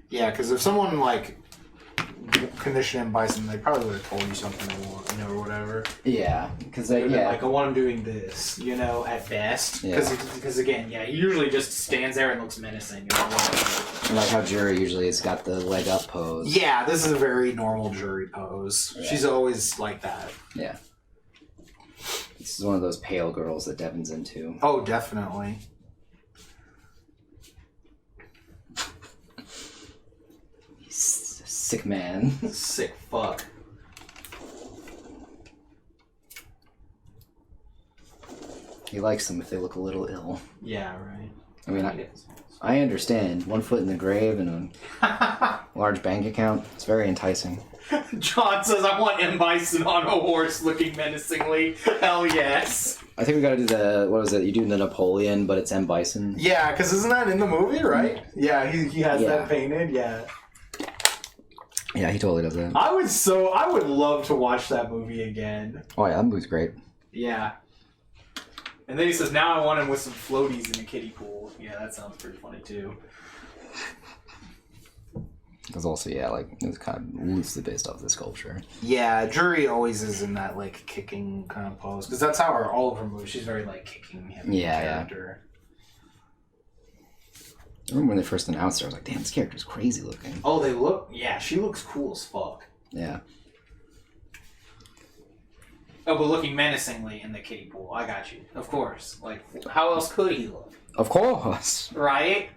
Yeah, because if someone, like, commissioned M. Bison, they probably would have told you something they want, you know, or whatever. Yeah, because like, I want him doing this, you know, at best. Because again, he usually just stands there and looks menacing. You know, like how Juri usually has got the leg up pose. Yeah, this is a very normal Juri pose. Yeah. She's always like that. Yeah. This is one of those pale girls that Devin's into. Oh, definitely. He's a sick man. Sick fuck. He likes them if they look a little ill. Yeah, right. I mean, I understand. 1 foot in the grave and a large bank account. It's very enticing. John says, I want M. Bison on a horse looking menacingly. Hell yes. I think we gotta do the, what was it? You do the Napoleon, but it's M. Bison. Yeah, because isn't that in the movie, right? Yeah, he has that painted, yeah. Yeah, he totally does that. I would love to watch that movie again. Oh yeah, that movie's great. Yeah. And then he says, now I want him with some floaties in a kiddie pool. Yeah, that sounds pretty funny too. Because also, yeah, like, it's kind of loosely based off the sculpture. Yeah, Juri always is in that, like, kicking kind of pose. Because that's how all of her moves, she's very, like, kicking him character. I remember when they first announced her, I was like, damn, this character's crazy looking. Oh, she looks cool as fuck. Yeah. Oh, but looking menacingly in the kiddie pool. I got you. Of course. Like, how else could he look? Of course. Right?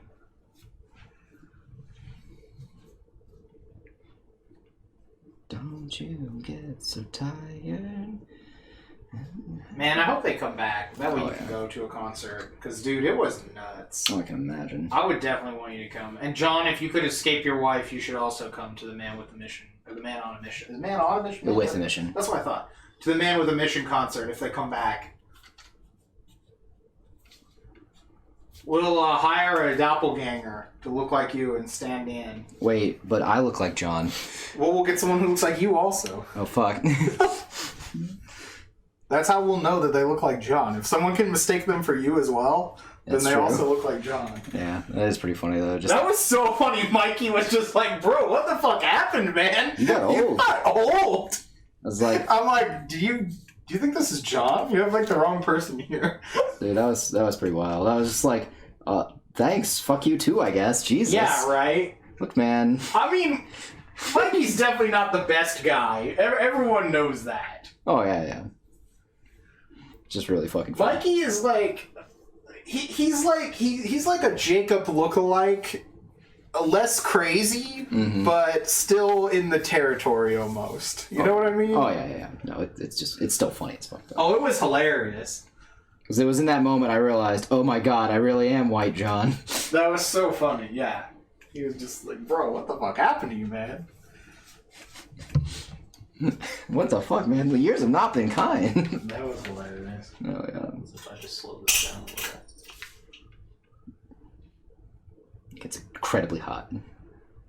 Don't you get so tired? Man, I hope they come back. That way you can go to a concert. Because, dude, it was nuts. Oh, I can imagine. I would definitely want you to come. And, John, if you could escape your wife, you should also come to the Man with a Mission. Or the Man on a Mission. Is Man on a Mission? The With a Mission. That's what I thought. To the Man with a Mission concert if they come back. We'll hire a doppelganger to look like you and stand in. Wait, but I look like John. Well, we'll get someone who looks like you also. Oh, fuck. That's how we'll know that they look like John. If someone can mistake them for you as well, then they also look like John. Yeah, that is pretty funny, though. That was so funny. Mikey was just like, bro, what the fuck happened, man? You got old. You got old. I was like... I'm like, do you think this is John? You have, like, the wrong person here. Dude, that was pretty wild. I was just like, thanks. Fuck you, too, I guess. Jesus. Yeah, right? Look, man. I mean, Mikey's definitely not the best guy. Everyone knows that. Oh, yeah. Just really fucking funny. Mikey is like... He's like a Jacob lookalike, less crazy, but still in the territory almost. You know what I mean? Oh yeah. No, it's still funny as fuck. Oh, it was hilarious. Because it was in that moment I realized, oh my god, I really am White John. That was so funny. Yeah, he was just like, bro, what the fuck happened to you, man? What the fuck, man? The years have not been kind. That was hilarious. Oh yeah. If I just slow this down a little bit. It gets incredibly hot.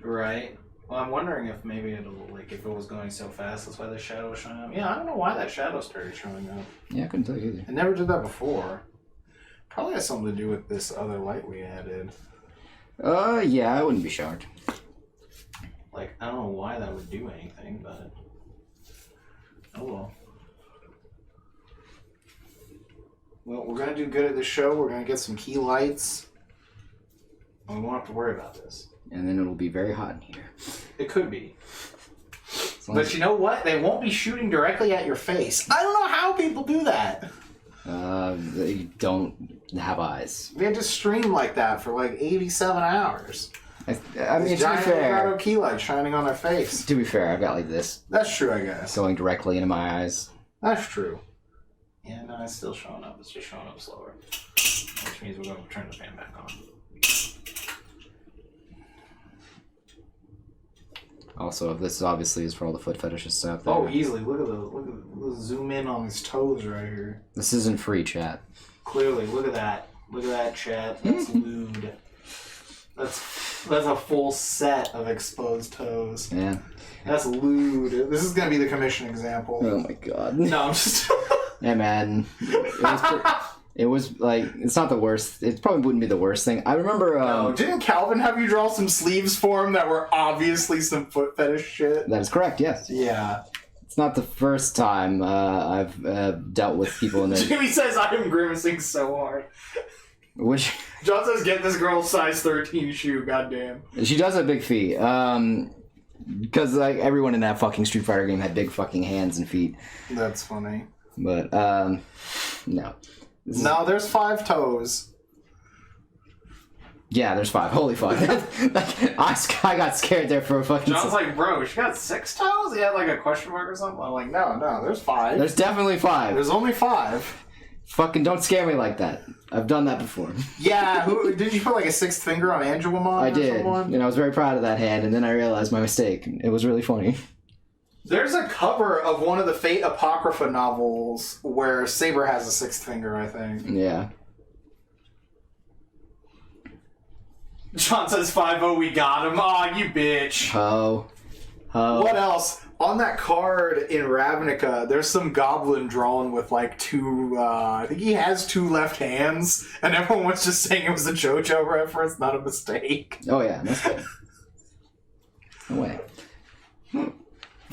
Right. Well, I'm wondering if maybe it'll, like, if it was going so fast, that's why the shadow was showing up. Yeah, I don't know why that shadow started showing up. Yeah, I couldn't tell you either. It never did that before. Probably has something to do with this other light we added. Yeah, I wouldn't be shocked. Like, I don't know why that would do anything, but... Oh well. Well, we're gonna do good at this show. We're gonna get some key lights. And we won't have to worry about this. And then it'll be very hot in here. It could be. But you know what? They won't be shooting directly at your face. I don't know how people do that. They don't have eyes. They just stream like that for like 87 hours. I mean, to be fair, key light shining on their face. To be fair, I've got like this. That's true, I guess. Going directly into my eyes. That's true. Yeah, no, it's still showing up. It's just showing up slower. Which means we're going to turn the fan back on. Also, this obviously is for all the foot fetishists out there. Oh, easily. Look at the zoom in on his toes right here. This isn't free, chat. Clearly, look at that. Look at that, chat. That's lewd. That's a full set of exposed toes. Yeah. That's lewd. This is gonna be the commission example. Oh my god. No, I'm just... Hey man, It was like, it's not the worst. It probably wouldn't be the worst thing. I remember. Didn't Calvin have you draw some sleeves for him that were obviously some foot fetish shit? That is correct. Yes. Yeah. It's not the first time I've dealt with people in there. Jimmy says I am grimacing so hard. Which John says get this girl size 13 shoe. Goddamn. she does have big feet. Because like everyone in that fucking Street Fighter game had big fucking hands and feet. That's funny. But no. No, there's 5 toes. Yeah, there's 5. Holy fuck. I got scared there for a fucking... John's like, bro, she got 6 toes? He had like a question mark or something? I'm like, no, there's 5. There's definitely 5. There's only 5. Fucking don't scare me like that. I've done that before. Yeah, did you put like a 6th finger on Angelamon? I did. And I was very proud of that hand, and then I realized my mistake. It was really funny. There's a cover of one of the Fate Apocrypha novels where Saber has a 6th finger, I think. Yeah. John says 5-0, we got him. Aw, you bitch. Oh. What else? On that card in Ravnica, there's some goblin drawn with like 2, I think he has 2 left hands, and everyone was just saying it was a JoJo reference, not a mistake. Oh yeah, that's good. No way.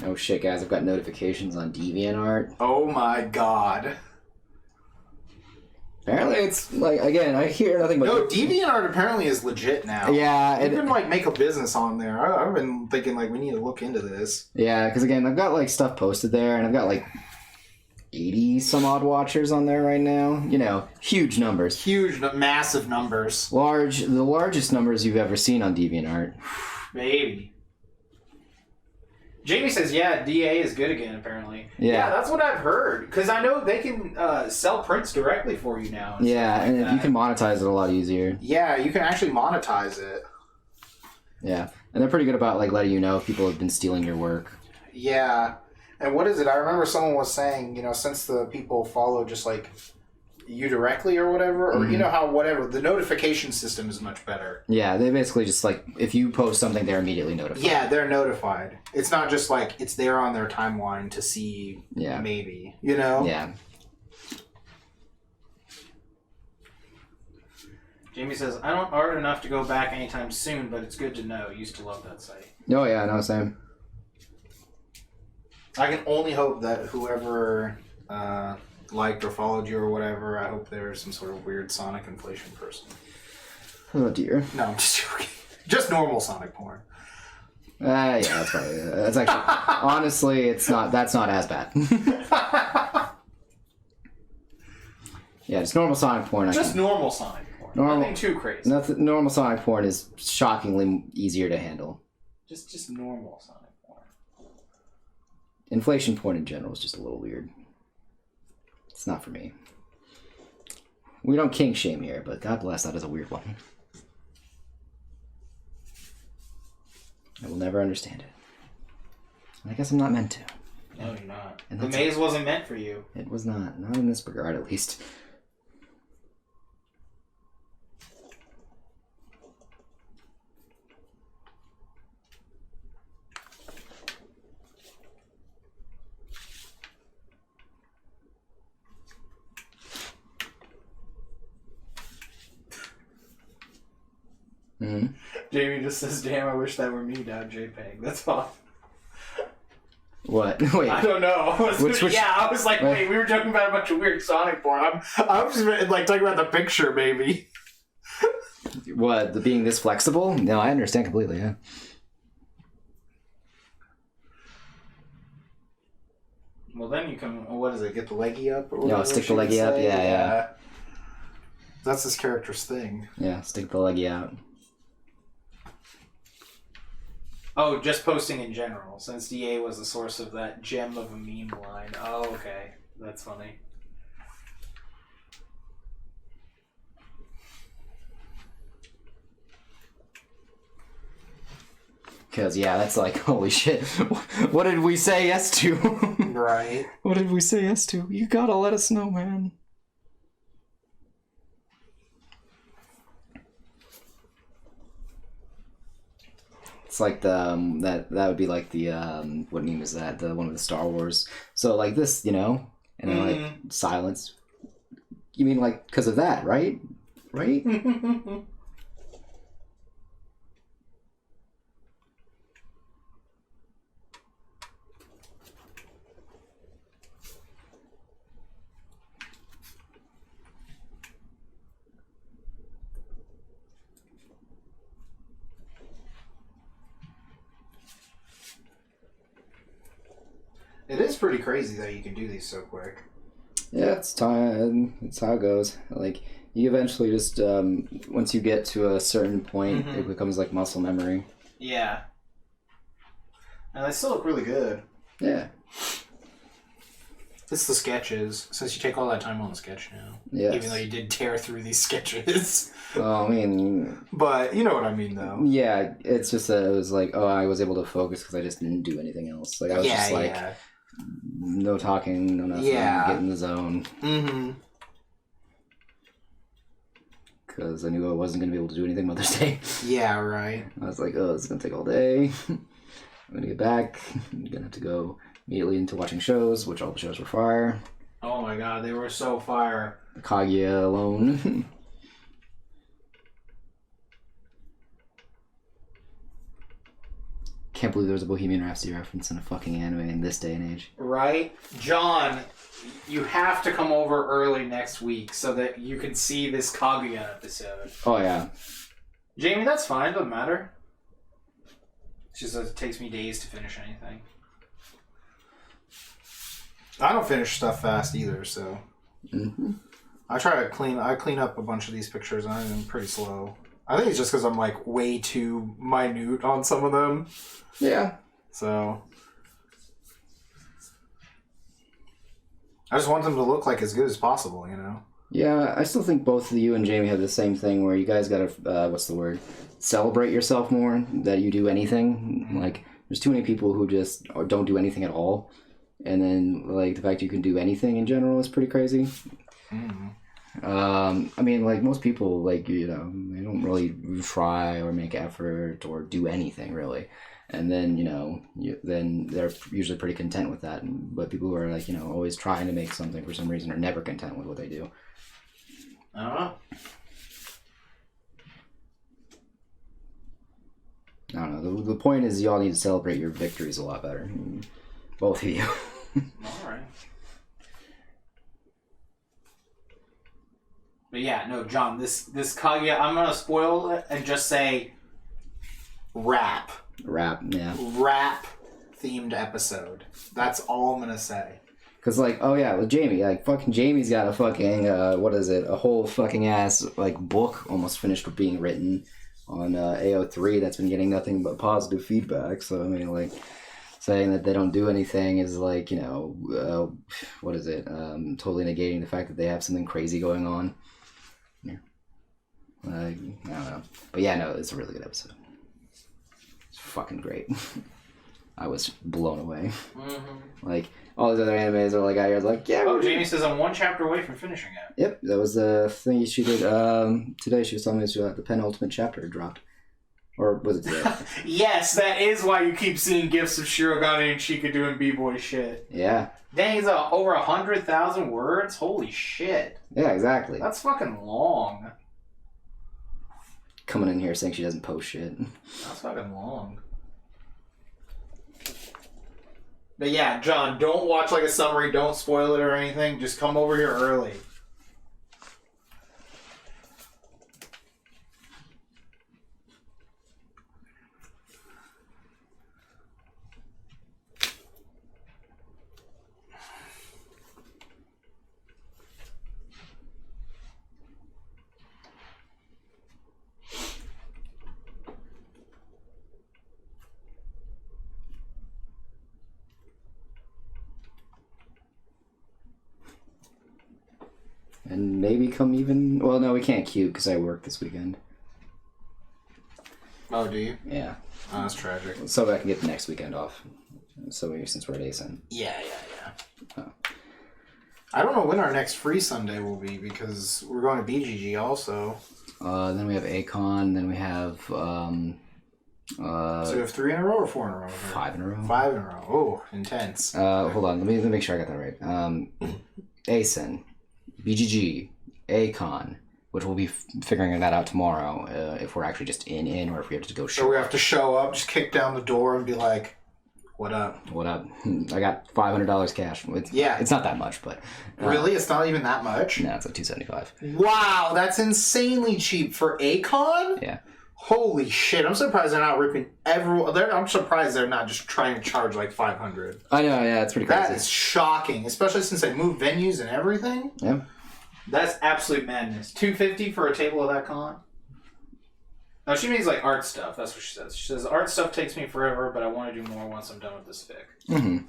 Oh shit, guys, I've got notifications on DeviantArt. Oh my god. Apparently it's, like, again, I hear nothing but... No, DeviantArt apparently is legit now. Yeah. You can, like, make a business on there. I've been thinking, like, we need to look into this. Yeah, because, again, I've got, like, stuff posted there, and I've got, like, 80-some-odd watchers on there right now. You know, huge numbers. Huge, massive numbers. The largest numbers you've ever seen on DeviantArt. Maybe. Jamie says, yeah, DA is good again, apparently. Yeah, that's what I've heard. Because I know they can sell prints directly for you now. Yeah, and you can monetize it a lot easier. Yeah, you can actually monetize it. Yeah, and they're pretty good about, like, letting you know if people have been stealing your work. Yeah. And what is it? I remember someone was saying, you know, since the people follow just, like, you directly or whatever, or you know how whatever, the notification system is much better. Yeah, they basically just, like, if you post something, they're immediately notified. Yeah, they're notified. It's not just like it's there on their timeline to see maybe, you know? Yeah. Jamie says, I don't art enough to go back anytime soon, but it's good to know. Used to love that site. Oh yeah, no, same. I can only hope that whoever liked or followed you or whatever, I hope they're some sort of weird Sonic inflation person. Oh dear. No, I'm just joking. Just normal Sonic porn. Yeah, that's probably that's actually honestly, that's not as bad. Yeah, just normal Sonic porn. Just normal Sonic porn. Nothing too crazy. Normal Sonic porn is shockingly easier to handle. Just normal Sonic porn. Inflation porn in general is just a little weird. It's not for me. We don't kink shame here, but God bless, that is a weird one. I will never understand it. I guess I'm not meant to. No, you're not. And the maze wasn't meant for you. It was not. Not in this regard, at least. Mm-hmm. Jamie just says, damn, I wish that were me, Dad JPEG. That's all. What? Wait. I don't know. Yeah, I was like, wait, we were joking about a bunch of weird Sonic porn. I'm just like talking about the picture, baby. What? The being this flexible? No, I understand completely, yeah. Well, then you can, what is it, get the leggy up? Or no, stick the leggy up, yeah. That's this character's thing. Yeah, stick the leggy out. Oh, just posting in general, since DA was the source of that gem of a meme line. Oh, okay. That's funny. Because, yeah, that's like, holy shit. What did we say yes to? Right. What did we say yes to? You gotta let us know, man. It's like the that would be like the what name is that? The one of the Star Wars. So like this, you know, and then like silence. You mean like because of that, right? Right? It is pretty crazy that you can do these so quick. Yeah, it's time. It's how it goes. Like you eventually just once you get to a certain point, it becomes like muscle memory. Yeah. And they still look really good. Yeah. It's the sketches, since you take all that time on the sketch now. Yes. Even though you did tear through these sketches. Well, I mean... But you know what I mean, though. Yeah, it's just that it was like, oh, I was able to focus because I just didn't do anything else. Like, I was just like, no talking, no nothing, get in the zone. Mm-hmm. Because I knew I wasn't going to be able to do anything Mother's Day. Yeah, right. I was like, oh, this is going to take all day. I'm going to get back. I'm going to have to go immediately into watching shows, which all the shows were fire. Oh my god, they were so fire. Kaguya alone. Can't believe there was a Bohemian Rhapsody reference in a fucking anime in this day and age. Right? John, you have to come over early next week so that you can see this Kaguya episode. Oh, yeah. Jamie, that's fine. Doesn't matter. It's just that it takes me days to finish anything. I don't finish stuff fast either, so... Mm-hmm. I clean up a bunch of these pictures and I'm pretty slow. I think it's just because I'm like way too minute on some of them. Yeah. So... I just want them to look like as good as possible, you know? Yeah, I still think both of you and Jamie have the same thing where you guys gotta, what's the word? Celebrate yourself more, that you do anything. Like, there's too many people who just don't do anything at all. And then, like, the fact you can do anything in general is pretty crazy. I mean, like, most people, like, you know, they don't really try or make effort or do anything, really. And then, you know, then they're usually pretty content with that. But people who are, like, you know, always trying to make something for some reason are never content with what they do. I don't know. The point is you all need to celebrate your victories a lot better. Both of you. Alright. But yeah, no, John, this Kaguya, I'm gonna spoil it and just say rap. Rap, yeah. Rap themed episode. That's all I'm gonna say. Cause like, oh yeah, with Jamie, like fucking Jamie's got a fucking what is it? A whole fucking ass like book almost finished being written on AO3 that's been getting nothing but positive feedback. So I mean, like saying that they don't do anything is like, you know, what is it? Totally negating the fact that they have something crazy going on. Yeah. I don't know, but yeah, no, it's a really good episode. It's fucking great. I was blown away. Mm-hmm. Like, all these other animes are like out here like, yeah. Oh, Jamie says I'm one chapter away from finishing it. Yep, that was the thing she did today. She was telling me the penultimate chapter dropped. Or was it today? Yes, that is why you keep seeing gifs of Shirogane and Chika doing b-boy shit. Yeah. Dang, he's over 100,000 words? Holy shit. Yeah, exactly. That's fucking long. Coming in here saying she doesn't post shit. That's fucking long. But yeah, John, don't watch like a summary, don't spoil it or anything. Just come over here early. And maybe come even... Well, no, we can't queue because I work this weekend. Oh, do you? Yeah. Oh, that's tragic. So I can get the next weekend off. So since we're at ASIN. Yeah. Oh. I don't know when our next free Sunday will be because we're going to BGG also. Then we have Akon, then we have... so we have 3 in a row or 4 in a row? 5 in a row. 5 in a row. Oh, intense. Hold on, let me make sure I got that right. ASIN, BGG, A-Con, which we'll be figuring that out tomorrow, if we're actually just in or if we have to go show So we have to show up, just kick down the door and be like, what up? What up? I got $500 cash. It's not that much, but... Really? It's not even that much? No, it's like $275. Wow, that's insanely cheap for A-Con? Yeah. Holy shit, I'm surprised they're not ripping everyone. I'm surprised they're not just trying to charge like $500. I know, yeah, it's pretty crazy. That is shocking, especially since they moved venues and everything. Yeah. That's absolute madness. $250 for a table of that con? No, she means like art stuff. That's what she says. She says, art stuff takes me forever, but I want to do more once I'm done with this fic. Mm-hmm.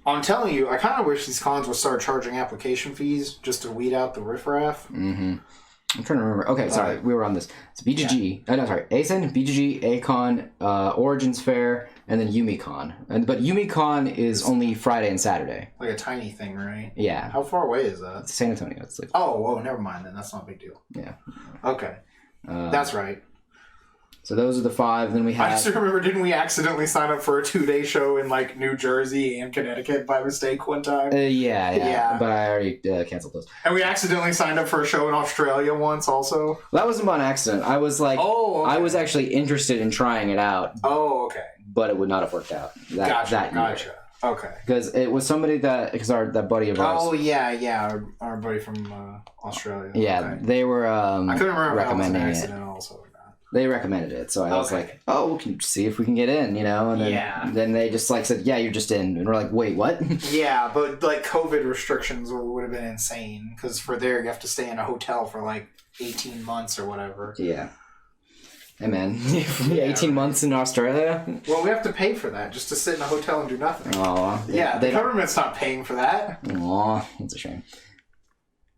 I'm telling you, I kind of wish these cons would start charging application fees just to weed out the riffraff. Mm-hmm. I'm trying to remember. Okay, sorry, we were on this. It's BGG. Yeah. No, sorry. ASIN, BGG, A-Con, Origins Fair, and then YumiCon. But YumiCon is only Friday and Saturday. Like a tiny thing, right? Yeah. How far away is that? It's San Antonio. It's like... Oh, never mind then. That's not a big deal. Yeah. Okay. That's right. So those are the 5. Then we have... I just remember, didn't we accidentally sign up for a 2-day show in like New Jersey and Connecticut by mistake one time? Yeah. But I already canceled those. And we accidentally signed up for a show in Australia once also. That wasn't on accident. I was like... Oh, okay. I was actually interested in trying it out. Oh, okay. But it would not have worked out. Gotcha. Okay. Because it was somebody that buddy of ours. Oh yeah, our buddy from Australia. Yeah, okay. They were I couldn't remember recommending if that was it. an accident also or not. They recommended it, so I was like, "Oh, we can see if we can get in," you know. And then they just like said, "Yeah, you're just in," and we're like, "Wait, what?" Yeah, but like COVID restrictions would have been insane because for there you have to stay in a hotel for like 18 months or whatever. Yeah. Hey man, 18 months in Australia? Well, we have to pay for that just to sit in a hotel and do nothing. Oh, yeah, the government's not paying for that. Aw, that's a shame.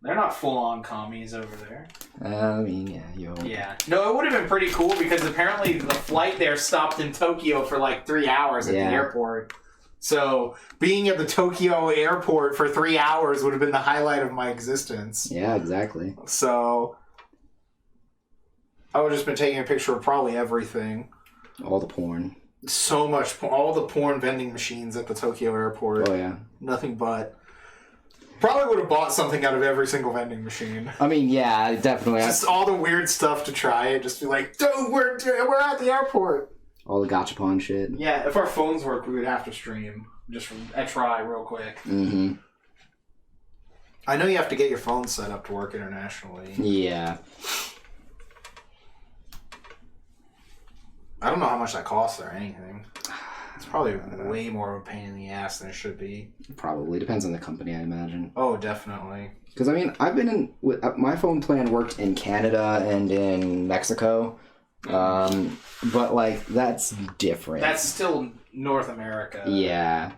They're not full-on commies over there. I mean, Yeah. No, it would have been pretty cool because apparently the flight there stopped in Tokyo for like 3 hours at the airport. So being at the Tokyo airport for 3 hours would have been the highlight of my existence. Yeah, exactly. So I would have just been taking a picture of probably everything. All the porn. So much all the porn vending machines at the Tokyo airport. Oh, yeah. Nothing but. Probably would have bought something out of every single vending machine. I mean, yeah, definitely. Just all the weird stuff to try it. Just be like, dude, we're at the airport. All the gachapon shit. Yeah, if our phones work, we would have to stream. Just try real quick. Mm-hmm. I know you have to get your phone set up to work internationally. Yeah. I don't know how much that costs or anything. It's probably way more of a pain in the ass than it should be. Probably. Depends on the company, I imagine. Oh, definitely. Because, I mean, I've been in... my phone plan worked in Canada and in Mexico. But, like, that's different. That's still North America. Yeah.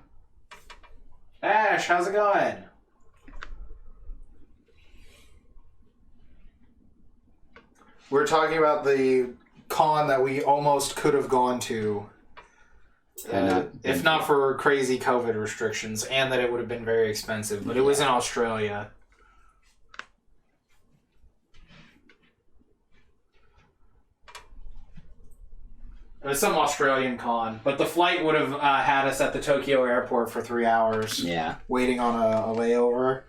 Ash, how's it going? We're talking about the con that we almost could have gone to. If not for crazy COVID restrictions, and that it would have been very expensive. But it was in Australia. It was some Australian con, but the flight would have had us at the Tokyo airport for 3 hours. Yeah. Waiting on a layover.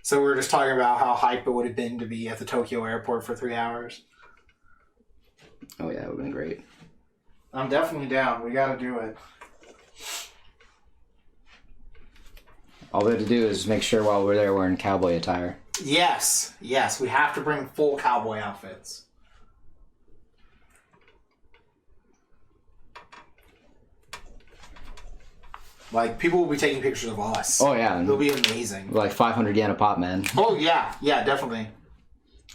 So we were just talking about how hype it would have been to be at the Tokyo airport for 3 hours. Oh yeah, it would have been great. I'm definitely down. We gotta do it. All we have to do is make sure while we're there we're in cowboy attire. Yes. We have to bring full cowboy outfits. Like, people will be taking pictures of us. Oh, yeah. They'll be amazing. Like 500 yen a pop, man. Oh, yeah. Yeah, definitely.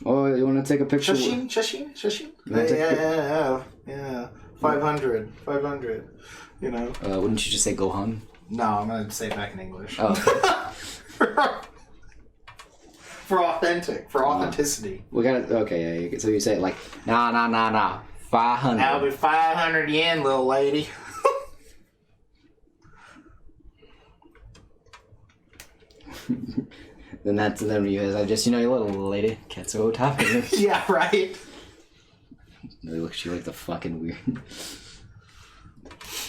Oh, you want to take a picture? Shashin? Yeah. 500. You know? Wouldn't you just say Gohan? No, I'm going to say it back in English. Oh, okay. For authenticity. We got it. Okay, yeah. So you say it like, nah. 500. That'll be 500 yen, little lady. then you guys, just, you little lady, Ketsu top. Yeah, right. They look at you like the fucking weird.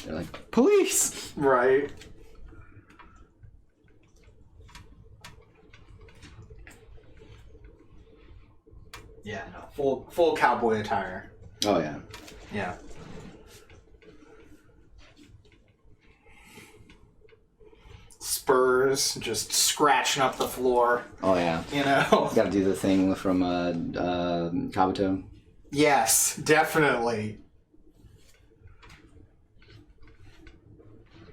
They're like, police! Right. Yeah, no, full cowboy attire. Oh yeah. Yeah. Spurs just scratching up the floor. Oh yeah. You know. Got to do the thing from Kabuto. Yes, definitely.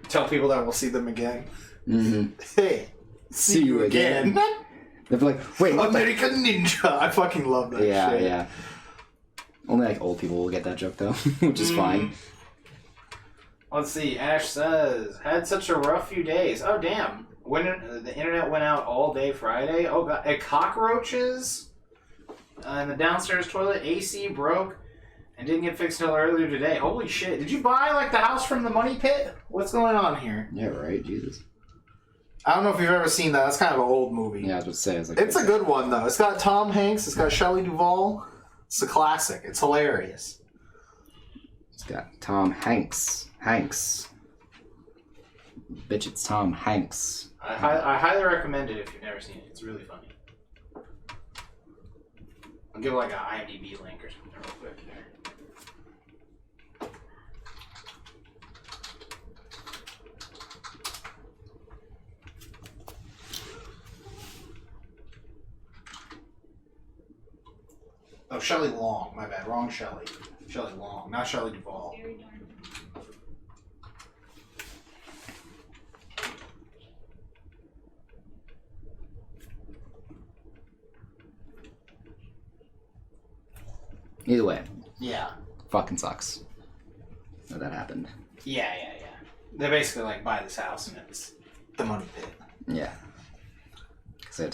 Tell people that we'll see them again. Mm-hmm. Hey, see you again. They'll be like, wait, what American Ninja. I fucking love that yeah, shit. Yeah. Only like old people will get that joke though, which is fine. Let's see. Ash says, had such a rough few days. Oh, damn. When the internet went out all day Friday. Oh, God. Cockroaches in the downstairs toilet. AC broke and didn't get fixed until earlier today. Holy shit. Did you buy, like, the house from the money pit? What's going on here? Yeah, right. Jesus. I don't know if you've ever seen that. That's kind of an old movie. Yeah, I was about to say. It's a good one, though. It's got Tom Hanks. It's got Shelley Duvall. It's a classic. It's hilarious. It's got Tom Hanks. Bitch, it's Tom Hanks. I highly recommend it if you've never seen it. It's really funny. I'll give like an IMDb link or something real quick here. Oh, Shelley Long. My bad. Wrong Shelley. Shelley Long, not Shelley Duvall. Either way. Yeah. Fucking sucks that happened. Yeah. They basically like buy this house and it's the money pit. Yeah.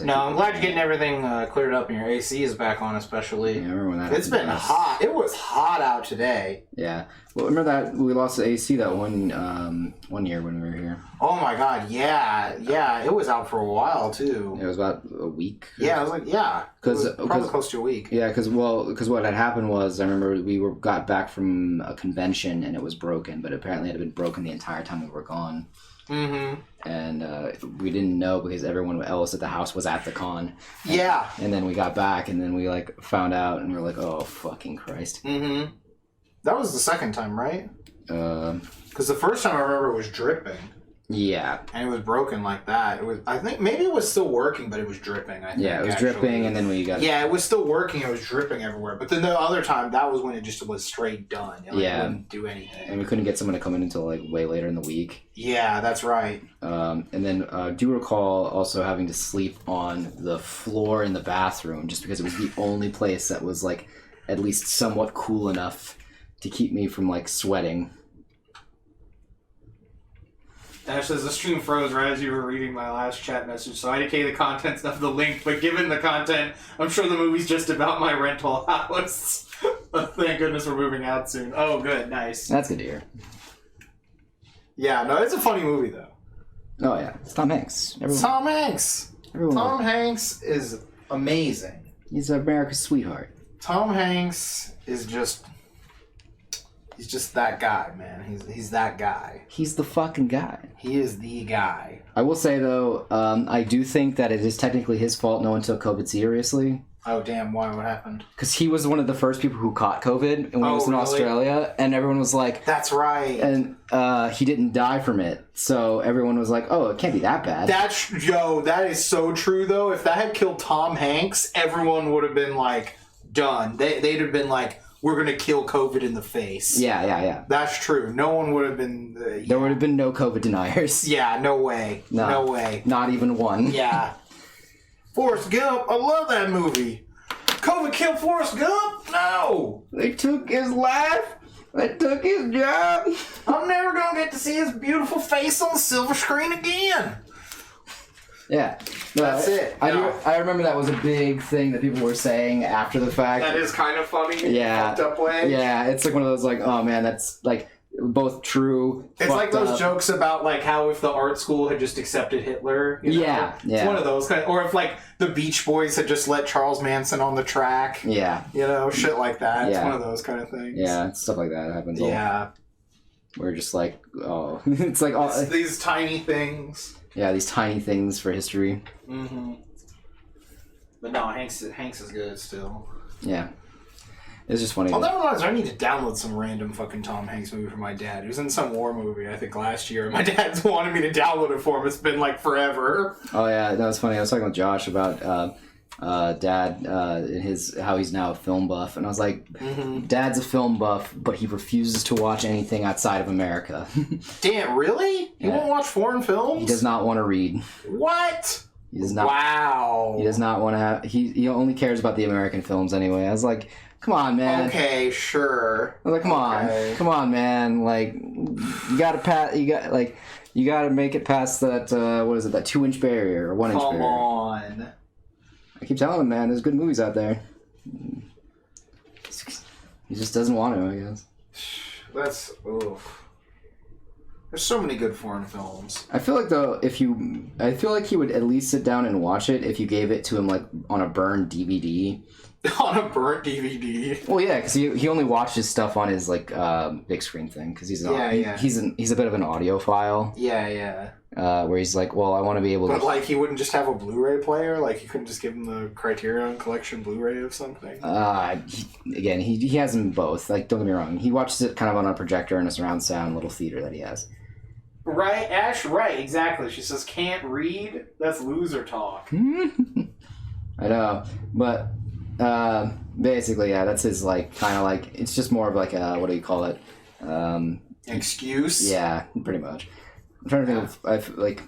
No, I'm glad you're getting everything cleared up and your AC is back on, especially. Yeah, remember when that It's been hot. It was hot out today. Yeah. Well, remember that we lost the AC that one year when we were here. Oh my god, yeah. It was out for a while too. It was about a week. Yeah, I was like, yeah. Probably close to a week. Yeah, because what had happened was I remember we got back from a convention and it was broken, but apparently it had been broken the entire time we were gone. Mm-hmm. And we didn't know because everyone else at the house was at the con. Yeah. And then we got back and then we like found out and we were like, oh fucking Christ. Mm-hmm. That was the second time, right? Because the first time I remember it was dripping. Yeah. And it was broken like that. It was. I think maybe it was still working, but it was dripping. I think, yeah, it was dripping, and then we got. Yeah, it was still working. It was dripping everywhere. But then the other time, that was when it just was straight done. It wouldn't do anything. And we couldn't get someone to come in until like way later in the week. Yeah, that's right. And then do you recall also having to sleep on the floor in the bathroom just because it was the only place that was like at least somewhat cool enough to keep me from like sweating. Ash says the stream froze right as you were reading my last chat message, so I decay the contents of the link, but given the content, I'm sure the movie's just about my rental house. Thank goodness we're moving out soon. Oh, good. Nice. That's good to hear. Yeah, no, it's a funny movie, though. Oh, yeah. It's Tom Hanks. Tom Hanks. Tom Hanks is amazing. He's America's sweetheart. Tom Hanks is just... He's just that guy, man. He's that guy. He's the fucking guy. He is the guy. I will say, though, I do think that it is technically his fault no one took COVID seriously. Oh, damn. Why? What happened? Because he was one of the first people who caught COVID when he was in Australia, and everyone was like... That's right. And he didn't die from it, so everyone was like, oh, it can't be that bad. That is so true, though. If that had killed Tom Hanks, everyone would have been, like, done. They'd have been like... We're going to kill COVID in the face. Yeah. That's true. No one would have been... There would have been no COVID deniers. Yeah, no way. No way. Not even one. Yeah. Forrest Gump, I love that movie. COVID killed Forrest Gump? No. They took his life. They took his job. I'm never going to get to see his beautiful face on the silver screen again. Yeah. No, that's it. I remember that was a big thing that people were saying after the fact. That is kind of funny. Yeah. Fucked up way. Yeah, it's like one of those like, oh man, that's like both true. It's like those jokes about like how if the art school had just accepted Hitler. You know? Yeah. It's one of those kind of, or if like the Beach Boys had just let Charles Manson on the track. Yeah. You know, shit like that. Yeah. It's one of those kind of things. Yeah, stuff like that happens. Yeah. We're just like, oh, it's like all these tiny things. Yeah, these tiny things for history. Mm-hmm. But no, Hanks is good still. Yeah. It's just funny. I'll never realize I need to download some random fucking Tom Hanks movie for my dad. He was in some war movie, I think, last year. My dad's wanted me to download it for him. It's been, like, forever. Oh, yeah. That was funny. I was talking with Josh about Dad how he's now a film buff. And I was like, Dad's a film buff, but he refuses to watch anything outside of America. Damn, really? He won't watch foreign films? He does not want to read. What? He does not. Wow. He does not want to have... He only cares about the American films anyway. I was like... Come on, man. Okay, sure. I was like, come on, man. Like, you gotta make it past that. What is it? That 2-inch barrier or 1-inch barrier. Come on. I keep telling him, man. There's good movies out there. He just doesn't want to, I guess. That's oof. There's so many good foreign films. I feel like though, I feel like he would at least sit down and watch it if you gave it to him like on a burned DVD. On a burnt DVD. Well, yeah, because he only watches stuff on his like big screen thing because he's a bit of an audiophile. Yeah. Where he's like, well, I want to be able to. But like, he wouldn't just have a Blu-ray player. Like, you couldn't just give him the Criterion Collection Blu-ray of something. He has them both. Like, don't get me wrong. He watches it kind of on a projector in a surround sound little theater that he has. Right, Ash. Right, exactly. She says, "Can't read." That's loser talk. I know, but. Basically, yeah, that's his, like, kind of like, it's just more of like a, what do you call it? Excuse? Yeah, pretty much. I'm trying to think of, like,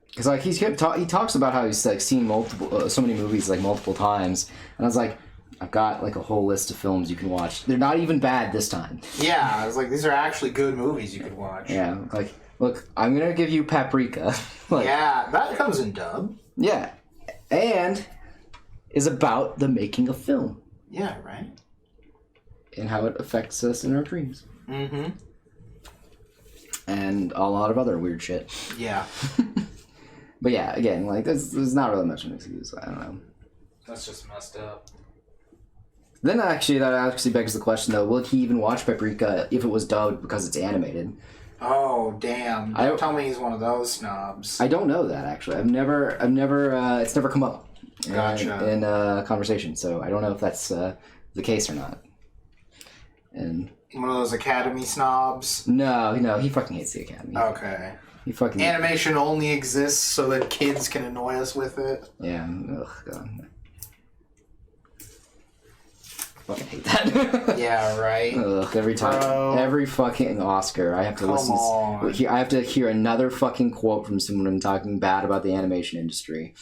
because, like, he talks about how he's, like, seen so many movies, like, multiple times, and I was like, I've got, like, a whole list of films you can watch. They're not even bad this time. Yeah, I was like, these are actually good movies you could watch. Yeah, like, look, I'm gonna give you Paprika. Like, yeah, that comes in dub. Yeah, and... is about the making of film. Yeah, right. And how it affects us in our dreams. Mm-hmm. And a lot of other weird shit. Yeah. But yeah, again, like, there's not really much of an excuse. I don't know. That's just messed up. Then that actually begs the question, though, will he even watch Paprika if it was dubbed because it's animated? Oh, damn. Don't tell me he's one of those snobs. I don't know that, actually. I've never, it's never come up. Gotcha. In conversation, so I don't know if that's the case or not. And one of those Academy snobs? No, he fucking hates the Academy. Okay. He fucking... Animation only exists so that kids can annoy us with it. Yeah. Ugh, God. Fucking hate that. Yeah, right. Ugh, every time, every fucking Oscar, I have to I have to hear another fucking quote from someone talking bad about the animation industry.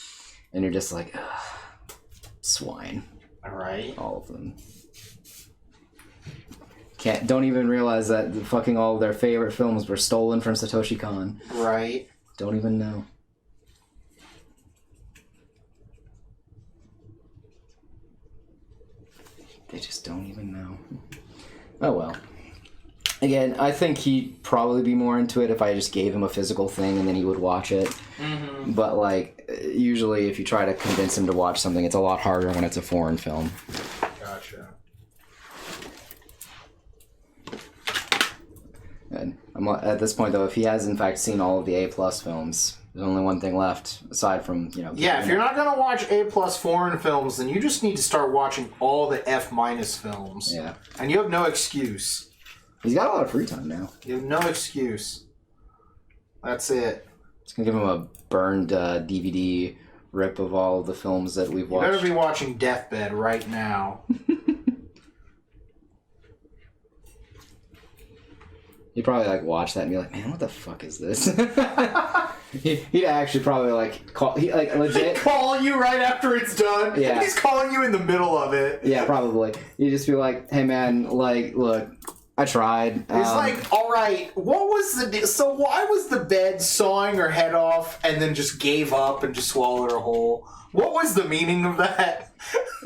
And you're just like, ugh, swine. All right. All of them. Don't even realize that fucking all of their favorite films were stolen from Satoshi Kon. Right. Don't even know. They just don't even know. Oh well. Again, I think he'd probably be more into it if I just gave him a physical thing and then he would watch it. Mm-hmm. But, like, usually if you try to convince him to watch something, it's a lot harder when it's a foreign film. Gotcha. And at this point, though, if he has, in fact, seen all of the A-plus films, there's only one thing left, aside from, Yeah, if you're not going to watch A-plus foreign films, then you just need to start watching all the F-minus films. Yeah. And you have no excuse. He's got a lot of free time now. You have no excuse. That's it. It's going to give him a burned DVD rip of all of the films that we've watched. You better be watching Deathbed right now. He'd probably, like, watch that and be like, man, what the fuck is this? He'd actually probably, like, legit... call you right after it's done? Yeah. He's calling you in the middle of it. Yeah, probably. He'd just be like, hey, man, like, look... I tried. It's like, all right, what was so why was the bed sawing her head off and then just gave up and just swallowed her whole? What was the meaning of that?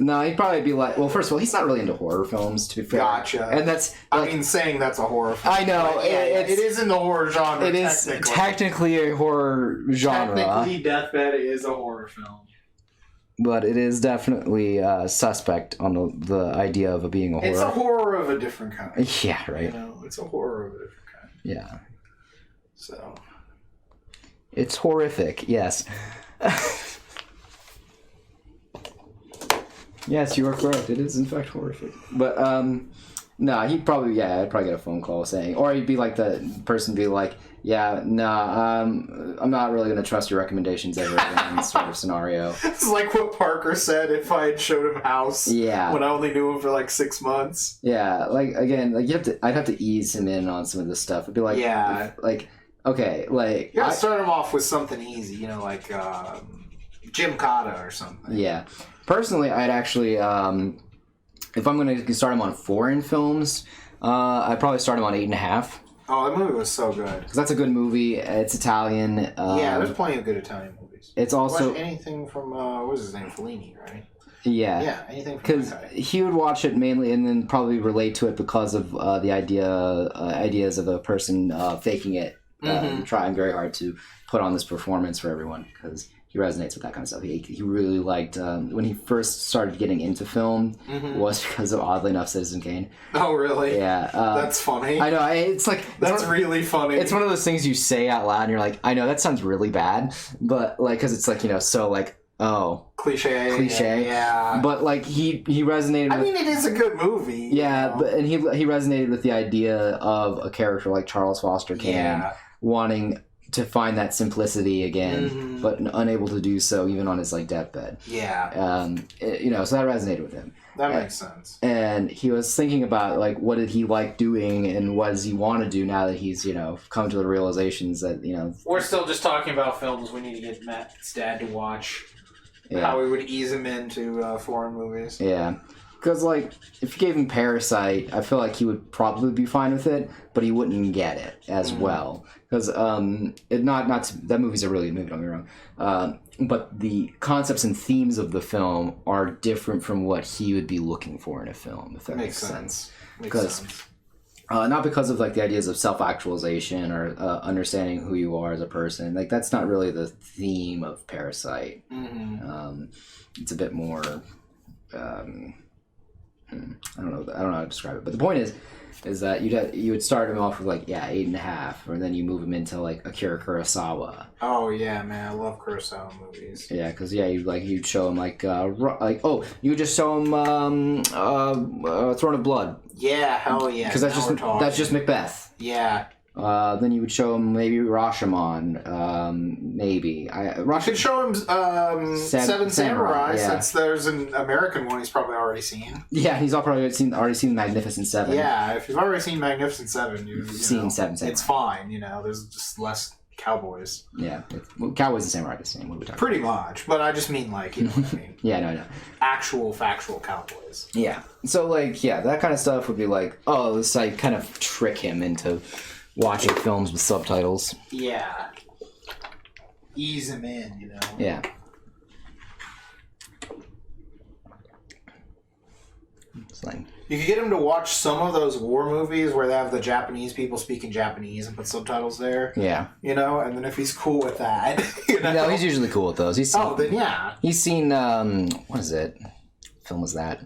No, he'd probably be like, well, first of all, he's not really into horror films, to be fair. Gotcha. And that's... Like, I mean, saying that's a horror film. I know. It is in the horror genre, It is technically a horror genre. Technically, Deathbed is a horror film. But it is definitely suspect on the idea of it being a horror. It's a horror of a different kind. Yeah, right. It's a horror of a different kind. Yeah. So. It's horrific, yes. Yes, you are correct. It is in fact horrific. But no, I'd probably get a phone call saying, or he'd be like the person be like, yeah, nah, I'm not really gonna trust your recommendations ever again in this sort of scenario. It's like what Parker said if I had showed him House. Yeah. When I only knew him for like 6 months. Yeah, like again, like I'd have to ease him in on some of this stuff. It'd be like, yeah, okay, like you gotta start him off with something easy, you know, like Jim Cotta or something. Yeah, personally, I'd actually, if I'm gonna start him on foreign films, I'd probably start him on 8.5. Oh, that movie was so good. Because that's a good movie. It's Italian. Yeah, there's plenty of good Italian movies. It's also watch anything from what was his name, Fellini, right? Yeah. Yeah, anything from because he would watch it mainly and then probably relate to it because of the ideas of a person faking it, trying very hard to put on this performance for everyone because he resonates with that kind of stuff. He really liked when he first started getting into film was because of, oddly enough, Citizen Kane. Oh, really? Yeah. That's funny. I know. It's like that's really funny. It's one of those things you say out loud and you're like, I know that sounds really bad, but like because it's like, you know, so like, oh, cliche. Yeah. But like he resonated. I mean, it is a good movie. Yeah, but and he resonated with the idea of a character like Charles Foster Kane wanting to find that simplicity again, but unable to do so even on his like deathbed. Yeah. You know, so that resonated with him. That makes sense. And he was thinking about like what did he like doing and what does he want to do now that he's, you know, come to the realizations that, you know, we're still just talking about films we need to get Matt's dad to watch. How we would ease him into foreign movies. Yeah. Because, like, if you gave him Parasite, I feel like he would probably be fine with it, but he wouldn't get it as well. Because that movie's a really good movie, don't get me wrong. But the concepts and themes of the film are different from what he would be looking for in a film, if that makes sense. Because not because of, like, the ideas of self-actualization or understanding who you are as a person. Like, that's not really the theme of Parasite. It's a bit more... I don't know how to describe it, but the point is that you would start him off with like 8.5, or then you move him into like Akira Kurosawa. Oh yeah, man, I love Kurosawa movies. Yeah, because you'd show him you would just show him Throne of Blood. Yeah, hell yeah. Because that's just Macbeth. Yeah. Then you would show him maybe Rashomon, maybe. I could show him Seven Samurai, since there's an American one he's probably already seen. Yeah, he's already seen Magnificent Seven. Yeah, if you've already seen Magnificent Seven, you've seen Seven Samurai. It's fine, you know, there's just less cowboys. Yeah, cowboys and samurai are the same. What are we talking Pretty much, but I just mean like, you know what I mean. Yeah, no. Actual, factual cowboys. Yeah, so like, that kind of stuff would be like, oh, this like kind of trick him into... watching films with subtitles. Yeah. Ease him in, you know? Yeah. It's like... You could get him to watch some of those war movies where they have the Japanese people speaking Japanese and put subtitles there. Yeah. You know? And then if he's cool with that, you know? No, he's usually cool with those. Then yeah. He's seen, what is it? What film was that?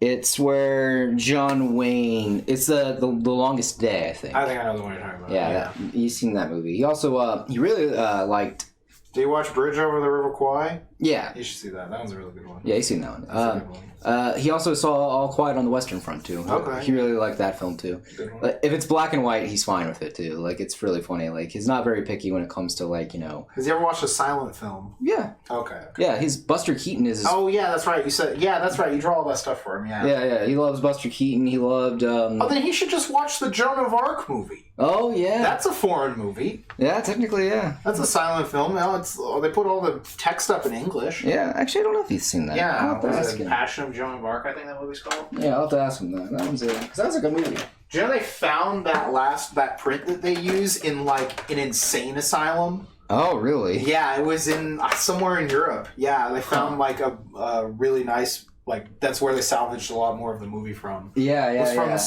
It's where John Wayne... It's the Longest Day, I think. I think I know the one you're talking about. Yeah. He's seen that movie. He also, he really liked... Did you watch Bridge Over the River Kwai? Yeah. You should see that. That one's a really good one. Yeah, he's seen that one. That's a good one. He also saw All Quiet on the Western Front, too. Okay. He really liked that film, too. Good one. If it's black and white, he's fine with it, too. Like, it's really funny. Like, he's not very picky when it comes to, like, you know... Has he ever watched a silent film? Yeah. Okay. Yeah, Buster Keaton is... Oh, yeah, that's right. You said... Yeah, that's right. You draw all that stuff for him, yeah. Yeah. He loves Buster Keaton. He loved... Oh, then he should just watch the Joan of Arc movie. Oh, yeah. That's a foreign movie. Yeah, technically, yeah. That's a silent film. Now they put all the text up in English. Yeah, actually, I don't know if he's seen that. Yeah, Passion of Joan of Arc, I think that movie's called. Yeah, I'll have to ask him that. Because that's a good movie. Do you know they found that print that they use in, like, an insane asylum? Oh, really? Yeah, it was in somewhere in Europe. Yeah, they found, like, a really nice... Like, that's where they salvaged a lot more of the movie from. Yeah. It was from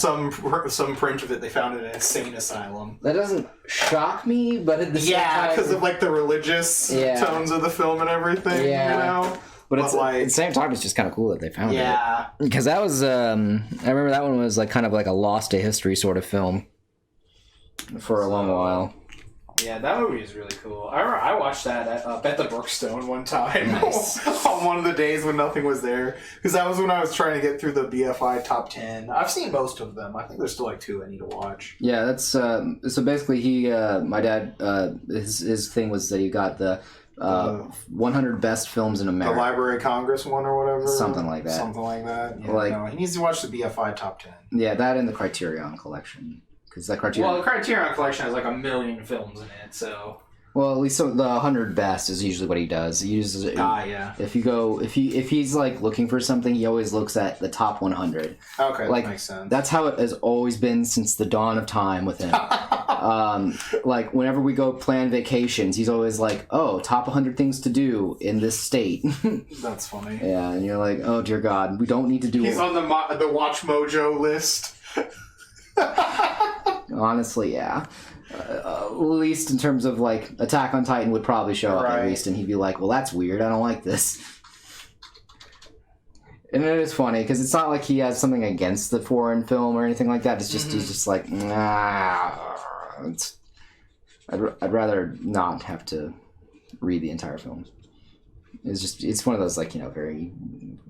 some print of it they found in an insane asylum. That doesn't shock me, but at the same time... Yeah, because of, like, the religious tones of the film and everything, you know? But it's like, at the same time, it's just kind of cool that they found it. Yeah. Because that was... I remember that one was, like, kind of like a lost to history sort of film for a long while. Yeah, that movie is really cool. I remember I watched that at the Brookstone one time. Nice. On one of the days when nothing was there. Because that was when I was trying to get through the BFI top 10. I've seen most of them. I think there's still like 2 I need to watch. Yeah, that's so basically my dad his thing was that he got the 100 best films in America. The Library of Congress one or whatever? Something like that. Something like that. Yeah, Like, no, he needs to watch the BFI top 10. Yeah, that and the Criterion Collection. Because that Criterion... Well, the Criterion Collection has like 1 million films in it, so... Well, at least the 100 best is usually what he does. He uses it. Yeah. If he's like looking for something, he always looks at the top 100. Okay, like, that makes sense. That's how it has always been since the dawn of time with him. Like whenever we go plan vacations, he's always like, "Oh, top 100 things to do in this state." That's funny. Yeah, and you're like, "Oh dear God, we don't need to do." He's on the Watch Mojo list. Honestly, yeah. At least in terms of like Attack on Titan would probably show up at least, and he'd be like, "Well, that's weird. I don't like this." And it is funny because it's not like he has something against the foreign film or anything like that. It's just he's just like, nah. I'd rather not have to read the entire film. It's one of those like very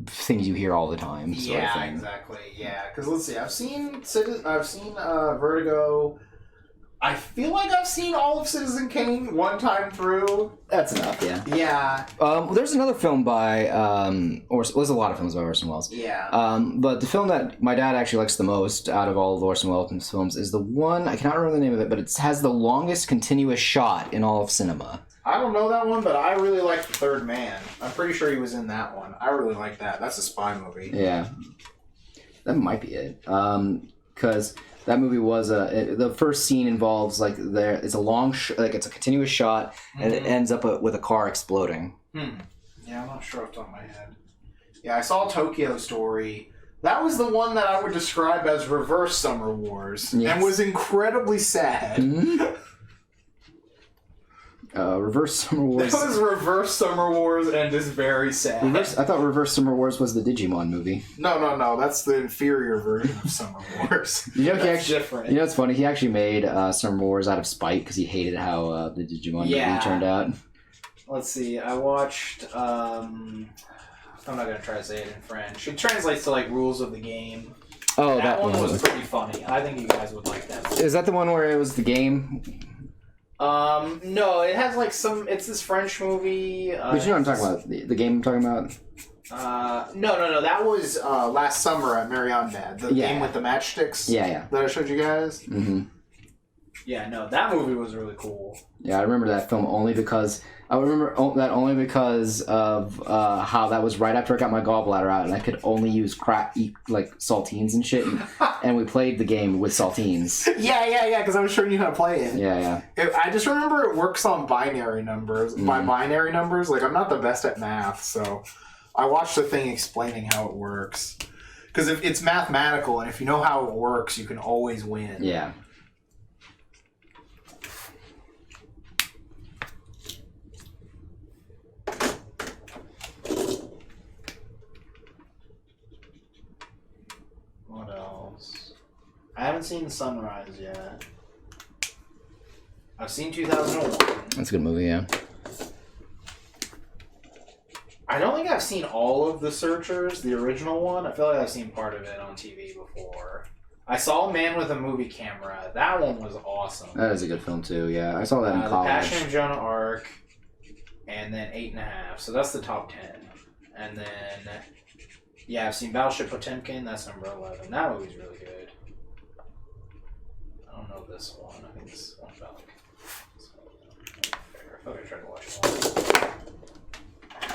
things you hear all the time. Sort of thing. Exactly. Yeah, because let's see, I've seen Vertigo. I feel like I've seen all of Citizen Kane one time through. That's enough, yeah. Yeah. There's another film by, there's a lot of films by Orson Welles. Yeah. But the film that my dad actually likes the most out of all of Orson Welles' films is the one, I cannot remember the name of it, but it has the longest continuous shot in all of cinema. I don't know that one, but I really like The Third Man. I'm pretty sure he was in that one. I really like that. That's a spy movie. Yeah. That might be it. Because... that movie was the first scene involves it's a long it's a continuous shot and it ends up with a car exploding. Yeah, I'm not sure off the top of my head. Yeah, I saw Tokyo Story. That was the one that I would describe as reverse Summer Wars, and was incredibly sad. Mm-hmm. Reverse Summer Wars. That was reverse Summer Wars and is very sad. I thought Reverse Summer Wars was the Digimon movie. No. That's the inferior version of Summer Wars. That's different. You know, it's funny. He actually made Summer Wars out of spite because he hated how the Digimon movie turned out. Let's see. I watched. I'm not gonna try to say it in French. It translates to like Rules of the Game. Oh, that one was pretty funny. I think you guys would like that movie. Is that the one where it was the game? No, it has like it's this French movie. But you know what I'm talking about? The game I'm talking about? No. That was last summer at Marianne. The game with the matchsticks. Yeah. That I showed you guys. Mm-hmm. Yeah, no, that movie was really cool. Yeah, I remember that film only because of how that was right after I got my gallbladder out, and I could only eat like saltines and shit, and we played the game with saltines. Yeah, because I was showing you how to play it. Yeah. I just remember it works on binary numbers. By binary numbers, like I'm not the best at math, so I watched the thing explaining how it works. Because if it's mathematical, and if you know how it works, you can always win. Yeah. What else? I haven't seen Sunrise yet. I've seen 2001. That's a good movie, yeah. I don't think I've seen all of The Searchers, the original one. I feel like I've seen part of it on TV before. I saw Man with a Movie Camera. That one was awesome. That is a good film, too, yeah. I saw that in college. The Passion of Joan of Arc, and then 8.5. So that's the top 10. And then, yeah, I've seen Battleship Potemkin. That's number 11. That movie's really good. I don't know this one. I think this one's about like... I thought I tried to watch one.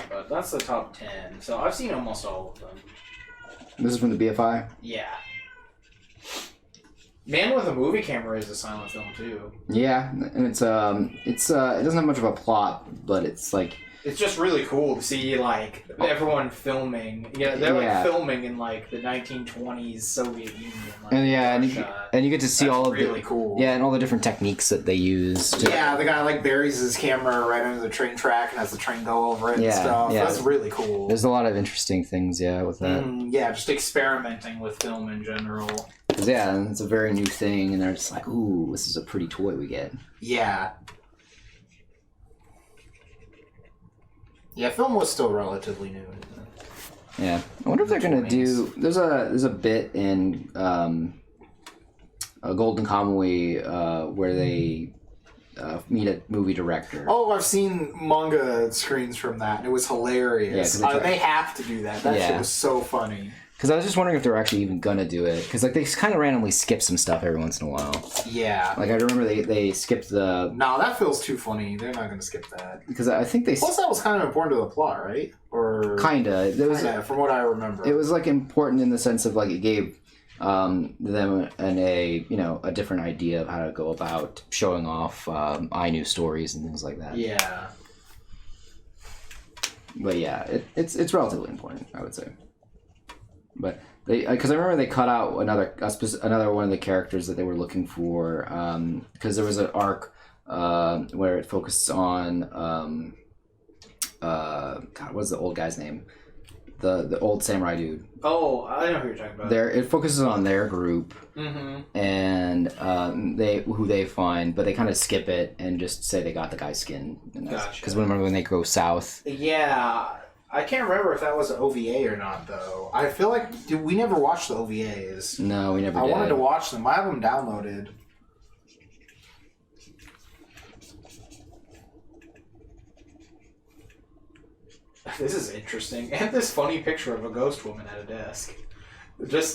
But that's the top 10. So I've seen almost all of them. This is from the BFI? Yeah. Man with a Movie Camera is a silent film too. Yeah, and it doesn't have much of a plot, but it's like... It's just really cool to see, like, everyone filming. Yeah, they're, like, filming in, like, the 1920s Soviet Union. Like, and you get to see all of really cool. Yeah, and all the different techniques that they use. Yeah, the guy, like, buries his camera right under the train track and has the train go over it and stuff. Yeah. That's really cool. There's a lot of interesting things, with that. Yeah, just experimenting with film in general. Because, it's a very new thing, and they're just like, ooh, this is a pretty toy we get. Yeah. Yeah, film was still relatively new. Yeah, I wonder if they're gonna do. There's a bit in a Golden Kamuy where they meet a movie director. Oh, I've seen manga screens from that, and it was hilarious. Yeah, they have to do that. That shit was so funny. Because I was just wondering if they're actually even gonna do it. Because like they kind of randomly skip some stuff every once in a while. Yeah. Like I remember they skipped the. No, that feels too funny. They're not gonna skip that. Because I think they. Plus, that was kind of important to the plot, right? Or kinda. From what I remember, it was like important in the sense of like it gave them a different idea of how to go about showing off Ainu stories and things like that. Yeah. But yeah, it's relatively important, I would say. But because I remember they cut out another one of the characters that they were looking for, because there was an arc where it focused on God, what's the old guy's name? The old samurai dude. Oh, I know who you're talking about. It focuses on their group, and who they find, but they kind of skip it and just say they got the guy's skin. Because remember when they go south? Yeah. I can't remember if that was an OVA or not, though. I feel like we never watched the OVAs. No, we never did. I wanted to watch them. I have them downloaded. This is interesting. And this funny picture of a ghost woman at a desk.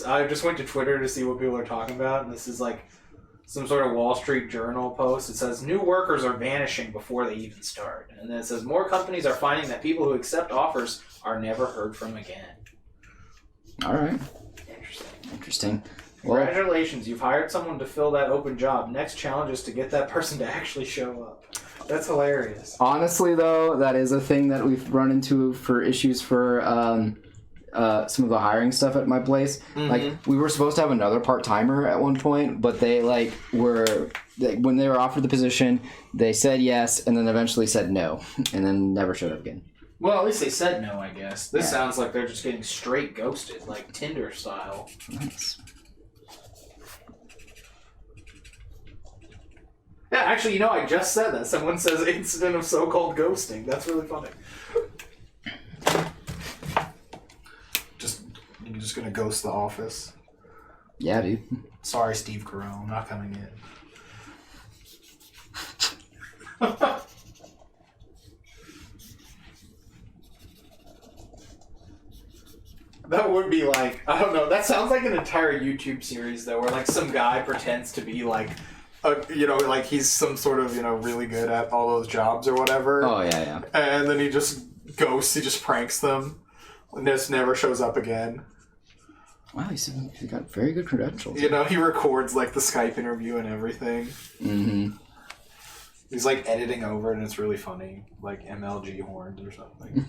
I just went to Twitter to see what people are talking about, and this is like some sort of Wall Street Journal post. It says, new workers are vanishing before they even start. And then it says, more companies are finding that people who accept offers are never heard from again. All right. Interesting. Well, congratulations, you've hired someone to fill that open job. Next challenge is to get that person to actually show up. That's hilarious. Honestly, though, that is a thing that we've run into for issues for some of the hiring stuff at my place. Like, we were supposed to have another part-timer at one point, but they when they were offered the position, they said yes and then eventually said no and then never showed up again. Well, at least they said no, I guess. This sounds like they're just getting straight ghosted, like Tinder style. Nice. Yeah, actually, I just said that. Someone says incident of so-called ghosting. That's really funny. You're just gonna ghost the office. Yeah, dude. Sorry, Steve Carell, I'm not coming in. That would be like, I don't know, that sounds like an entire YouTube series though, where like some guy pretends to be like, like he's some sort of, really good at all those jobs or whatever. Oh, yeah. And then he just ghosts, he just pranks them, and just never shows up again. Wow, he's got very good credentials. He records like the Skype interview and everything. Mm-hmm. He's like editing over it and it's really funny. Like MLG horns or something.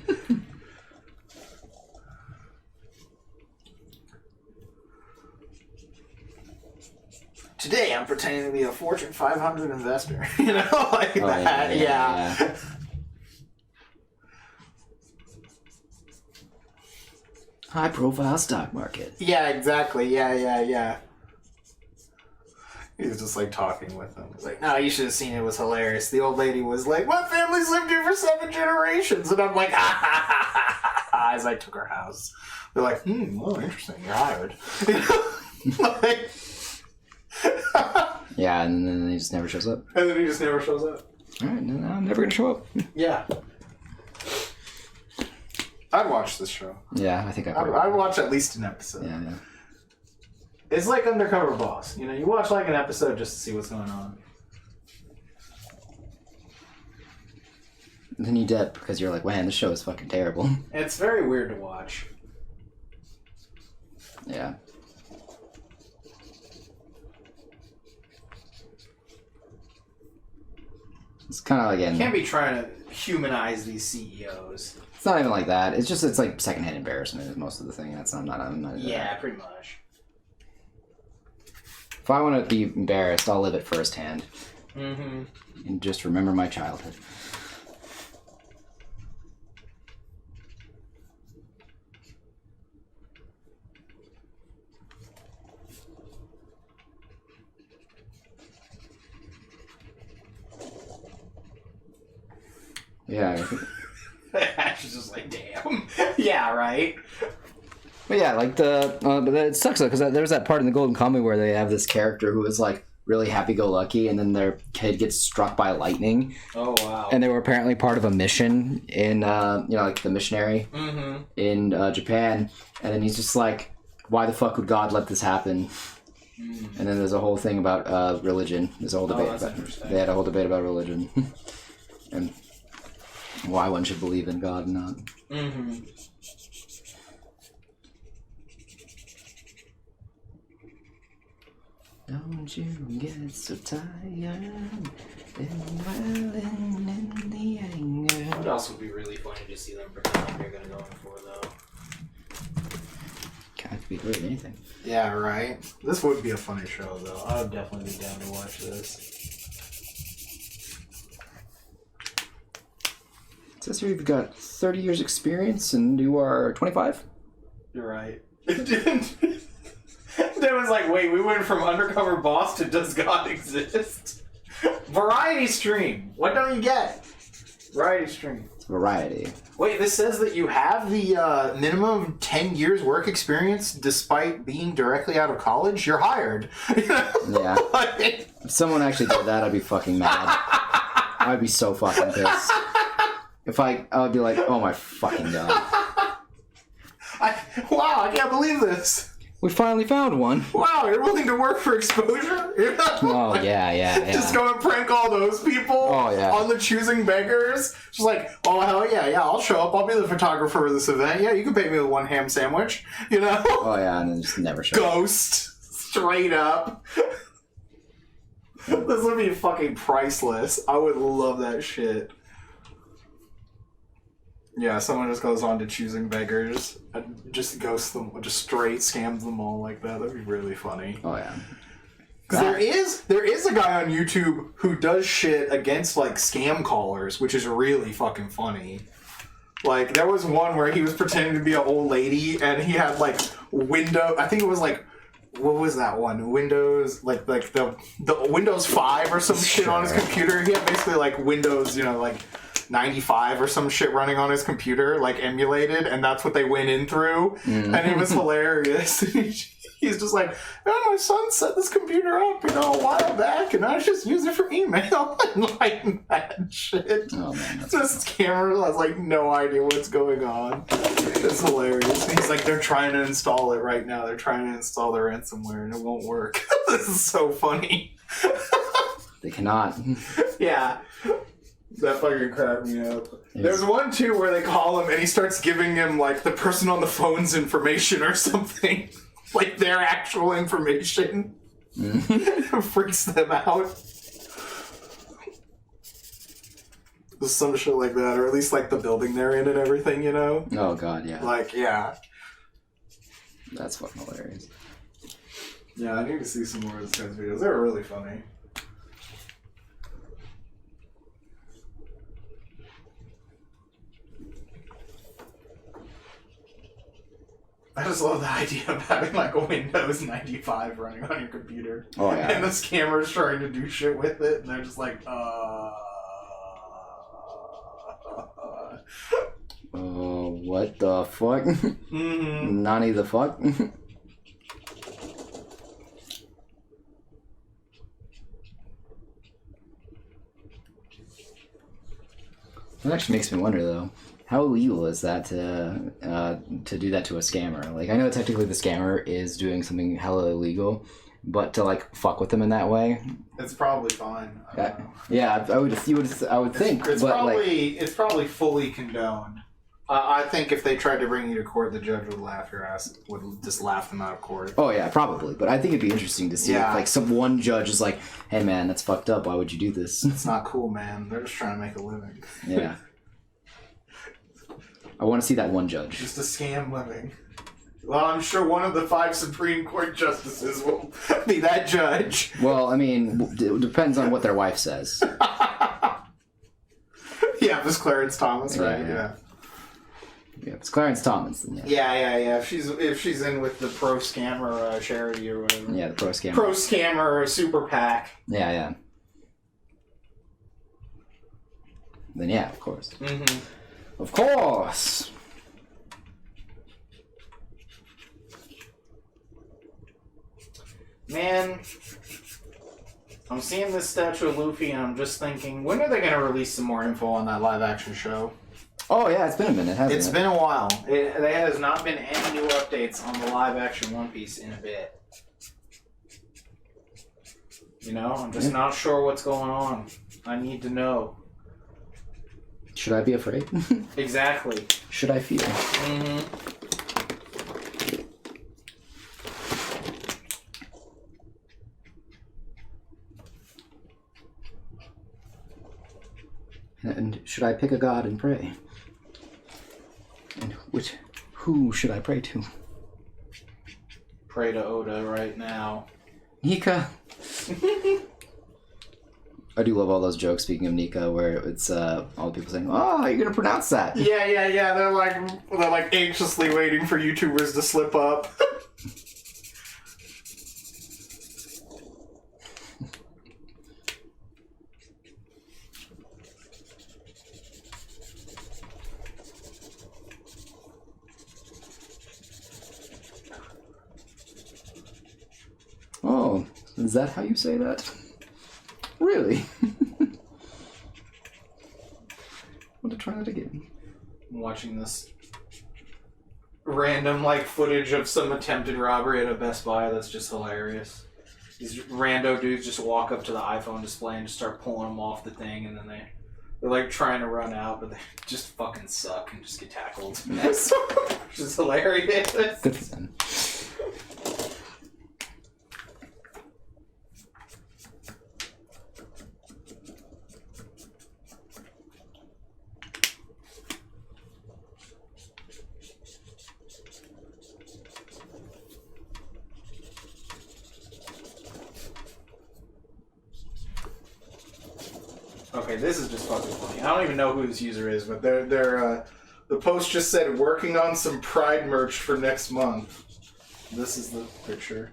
Today I'm pretending to be a Fortune 500 investor. Like that. Yeah. High profile stock market. Yeah, exactly. Yeah. He was just like talking with them. He's like, no, you should have seen it. It was hilarious. The old lady was like, my family's lived here for 7 generations. And I'm like, as I took her house. They're like, well, interesting. You're hired. Like, yeah, and then he just never shows up. And then he just never shows up. All right, no, I'm never going to show up. Yeah. I'd watch this show. Yeah, I think I'd watch at least an episode. Yeah. It's like Undercover Boss. You watch like an episode just to see what's going on. And then you dip because you're like, man, this show is fucking terrible. It's very weird to watch. Yeah. It's kind of like you can't be trying to humanize these CEOs. It's not even like that. It's like secondhand embarrassment is most of the thing. I'm not. Yeah, pretty much. If I want to be embarrassed, I'll live it firsthand. Mm-hmm. And just remember my childhood. Yeah. She's just like, damn. Yeah, right. But yeah, like but it sucks though, because there's that part in the Golden Kamuy where they have this character who is like really happy-go-lucky, and then their kid gets struck by lightning. Oh wow! And they were apparently part of a mission in like the missionary in Japan, and then he's just like, why the fuck would God let this happen? And then there's a whole thing about religion. There's a whole debate. They had a whole debate about religion and why one should believe in God and not. Don't you get so tired in the anger. What else would be really funny to see them pretend like they're gonna go in for, though? Could be really anything. Yeah, right. This would be a funny show, though. I would definitely be down to watch this. It says here you've got 30 years experience and you are 25? You're right. Devin's like, wait, we went from undercover boss to does God exist? Variety stream. What don't you get? Variety stream. It's variety. Wait, this says that you have the minimum 10 years work experience despite being directly out of college? You're hired. Yeah. Like, If someone actually did that, I'd be fucking mad. I'd be so fucking pissed. I would be like, oh my fucking god. wow, I can't believe this. We finally found one. Wow, you're willing to work for exposure? Oh, yeah. Just go and prank all those people on the choosing beggars. Just like, oh, hell yeah, I'll show up. I'll be the photographer of this event. Yeah, you can pay me with one ham sandwich, you know? Oh, yeah, and then just never show up. Ghost. Straight up. This would be fucking priceless. I would love that shit. Yeah, someone just goes on to choosing beggars and just ghosts them, just straight scams them all like that. That'd be really funny. Oh, yeah. Because there is a guy on YouTube who does shit against, like, scam callers, which is really fucking funny. Like, there was one where he was pretending to be an old lady, and he had, like, I think it was, like, what was that one? Windows, like the Windows 5 or some shit on his computer. He had basically, like, Windows, like, 95 or some shit running on his computer, like emulated, and that's what they went in through. And it was hilarious. He's just like, oh, my son set this computer up, a while back, and I just use it for email and like that shit. Oh man, this camera has like no idea what's going on. It's hilarious. He's like, they're trying to install it right now. They're trying to install the ransomware and it won't work. This is so funny. They cannot. Yeah. That fucking cracked me up. There's one, too, where they call him and he starts giving him, like, the person on the phone's information or something. Like, their actual information. Freaks them out. There's some shit like that, or at least, like, the building they're in and everything, Oh, God, yeah. Like, yeah. That's fucking hilarious. Yeah, I need to see some more of this guy's videos. They're really funny. I just love the idea of having like a Windows 95 running on your computer. Oh yeah. And the scammer's trying to do shit with it, and they're just like, what the fuck? Nani the fuck? That actually makes me wonder though. How illegal is that to do that to a scammer? Like, I know technically the scammer is doing something hella illegal, but to like fuck with them in that way, it's probably fine. I don't know. Yeah, I would think. It's but probably probably fully condoned. I think if they tried to bring you to court, the judge would laugh your ass. Would just laugh them out of court. Oh yeah, probably. But I think it'd be interesting to see if like some one judge is like, "Hey man, that's fucked up. Why would you do this?" It's not cool, man. They're just trying to make a living. Yeah. I want to see that one judge. Just a scam living. Well, I'm sure one of the 5 Supreme Court justices will be that judge. Well, I mean, it depends on what their wife says. Yeah, if it's Clarence Thomas, right? Yeah. Yeah, if it's Clarence Thomas, then yeah. Yeah. If she's in with the pro scammer charity or whatever. Yeah, the pro scammer. Pro scammer super PAC. Yeah. Then yeah, of course. Of course. Man, I'm seeing this statue of Luffy and I'm just thinking, when are they going to release some more info on that live action show? Oh yeah, it's been a minute, hasn't it? It's been a while. There has not been any new updates on the live action One Piece in a bit. You know, I'm just not sure what's going on. I need to know. Should I be afraid? Exactly. Should I fear? Mm-hmm. And should I pick a god and pray? And who should I pray to? Pray to Oda right now. Nika. I do love all those jokes, speaking of Nika, where it's all the people saying, "Oh, how are you gonna pronounce that?" Yeah. They're like anxiously waiting for YouTubers to slip up. Oh, is that how you say that? Really? I want to try that again. I'm watching this random footage of some attempted robbery at a Best Buy. That's just hilarious. These rando dudes just walk up to the iPhone display and just start pulling them off the thing, and then they're trying to run out, but they just fucking suck and just get tackled. Nice. Which is hilarious. Good for them. Okay, this is just fucking funny. I don't even know who this user is, but the post just said working on some Pride merch for next month. This is the picture.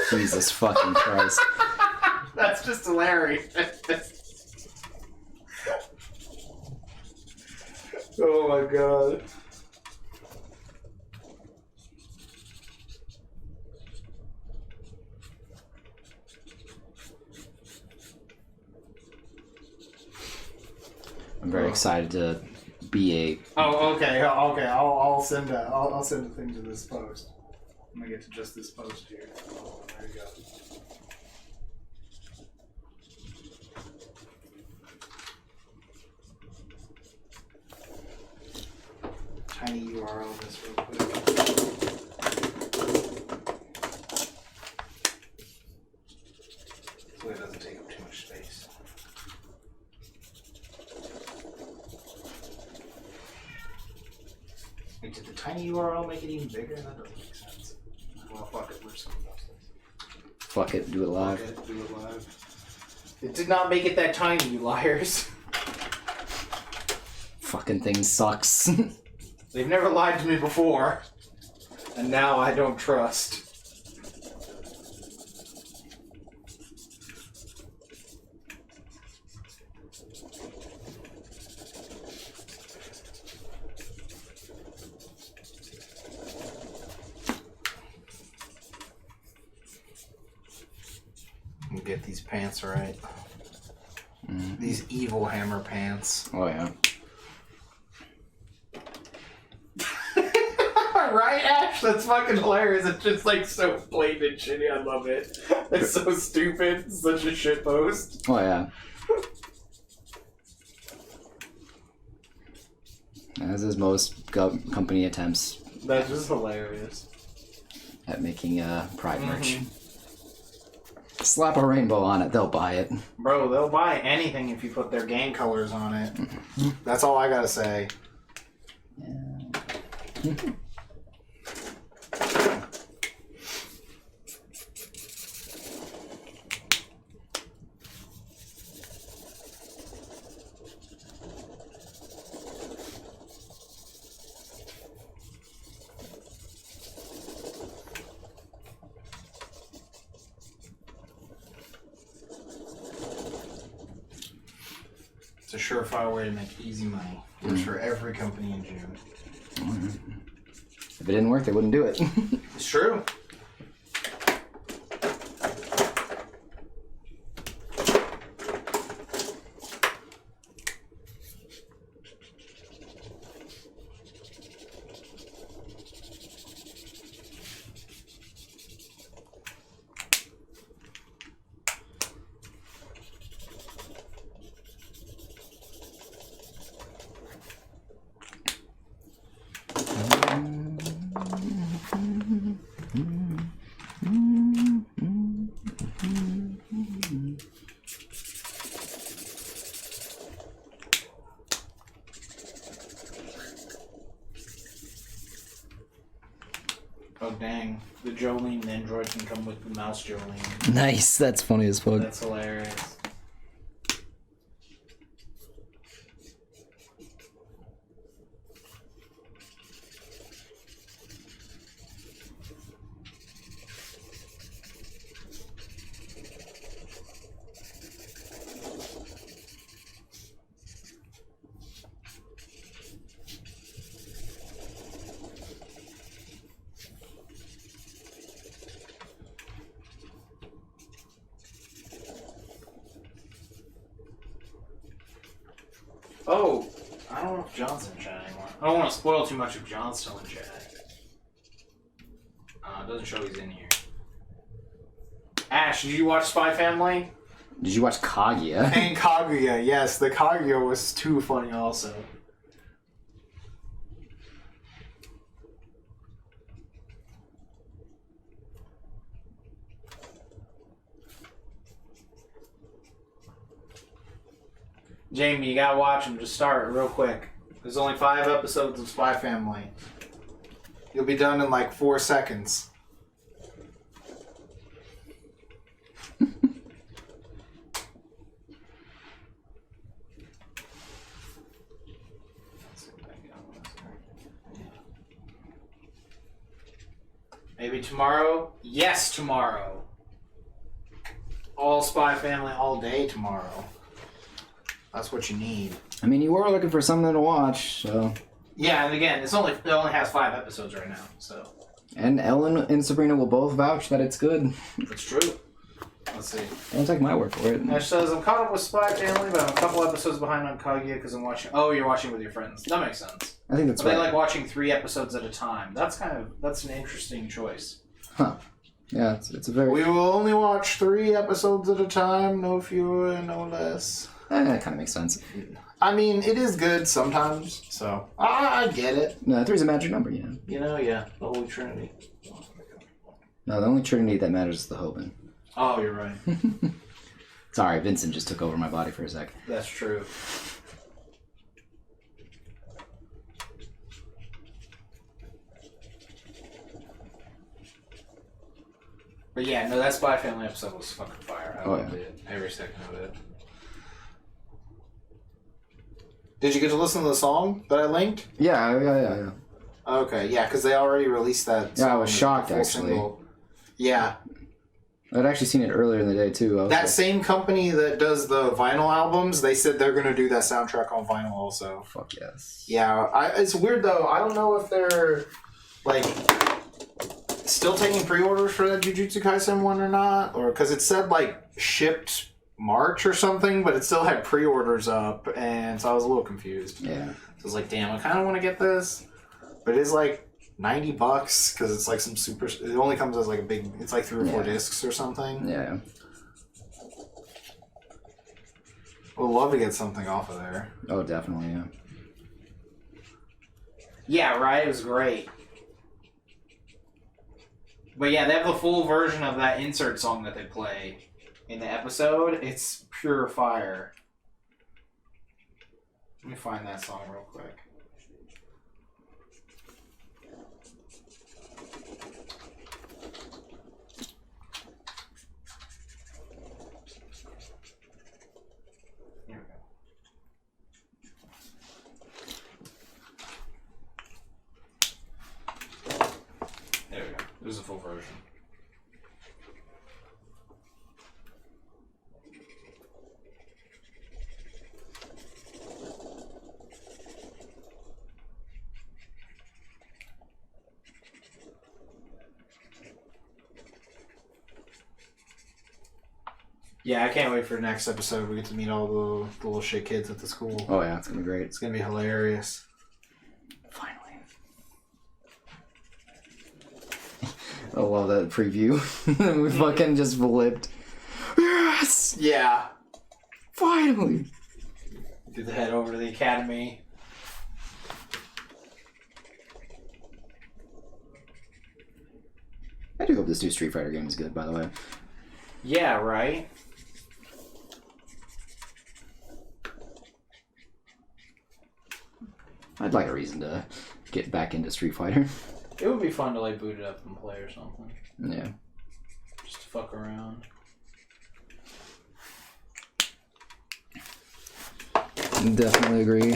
Jesus fucking Christ. That's just hilarious. Oh my god. I'm very excited to be a... Oh, okay. I'll send a thing to this post. I'm gonna get to just this post here. Oh, there you go. Tiny URL this real quick. So it doesn't take up too much space. Wait, did the tiny URL make it even bigger? That doesn't make sense. Well, fuck it. We're just gonna post this. Fuck it, do it live. Fuck it, do it live. It did not make it that tiny, you liars. Fucking thing sucks. They've never lied to me before. And now I don't trust. Get these pants right. Mm. These evil hammer pants. Oh yeah. Right, Ash? That's fucking hilarious. It's just so blatant and shitty. I love it. It's so stupid. It's such a shit post. Oh yeah. As is most company attempts That's just hilarious. at making Pride merch. Slap a rainbow on it, they'll buy it. Bro, they'll buy anything if you put their gang colors on it. That's all I gotta say. Yeah. a surefire way to make easy money. Works for every company in June. If it didn't work, they wouldn't do it. It's true. Oh dang, the Jolene android can come with the mouse Jolene. Nice, that's funny as fuck. That's hilarious. Oh, I don't know if John's in chat anymore. I don't want to spoil too much if John's still in chat. It doesn't show he's in here. Ash, did you watch Spy Family? Did you watch Kaguya? And Kaguya, yes. The Kaguya was too funny also. Jamie, you gotta watch them. Just start real quick. There's only 5 episodes of Spy Family. You'll be done in like 4 seconds. Maybe tomorrow? Yes, tomorrow. All Spy Family all day tomorrow. That's what you need. I mean, you were looking for something to watch, so... Yeah, and again, it only has 5 episodes right now, so... And Ellen and Sabrina will both vouch that it's good. It's true. Let's see. Don't take my word for it. Ash says, I'm caught up with Spy Family, but I'm a couple episodes behind on Kaguya because I'm watching... Oh, you're watching with your friends. That makes sense. I think that's But right. they like watching 3 episodes at a time. That's an interesting choice. Huh. Yeah, it's a very... We will only watch 3 episodes at a time, no fewer and no less. that kind of makes sense. I mean, it is good sometimes, so I get it. No, 3's a magic number, yeah. You know, yeah, the Holy Trinity. No, the only Trinity that matters is the Hoban. Oh, you're right. Sorry, Vincent just took over my body for a sec. That's true. But yeah, no, that Spy Family episode was fucking fire. I loved it. Every second of it. Did you get to listen to the song that I linked? Yeah. Okay, yeah, because they already released that song. Yeah, I was shocked, full actually. single. Yeah. I'd actually seen it earlier in the day, too. That same company that does the vinyl albums, they said they're going to do that soundtrack on vinyl also. Fuck yes. Yeah, it's weird, though. I don't know if they're, like, still taking pre-orders for that Jujutsu Kaisen one or not. Or because it said, like, shipped March or something, but it still had pre-orders up, and so I was a little confused. Yeah. So I was like, damn, I kind of want to get this, but it is like $90 because it's like some super. It only comes as like a big. It's like 3 or 4 discs or something. Yeah. Would love to get something off of there. Oh, definitely, yeah. Yeah, right. It was great. But yeah, they have the full version of that insert song that they play in the episode. It's pure fire. Let me find that song real quick. Here we go. There we go. This is a full version. Yeah, I can't wait for the next episode. We get to meet all the little shit kids at the school. Oh yeah, it's gonna be great. It's gonna be hilarious. Finally. I love that preview. We fucking just flipped. Yes! Yeah. Finally! Did the head over to the academy. I do hope this new Street Fighter game is good, by the way. Yeah, right? I'd like a reason to get back into Street Fighter. It would be fun to like boot it up and play or something. Yeah. Just to fuck around. Definitely agree.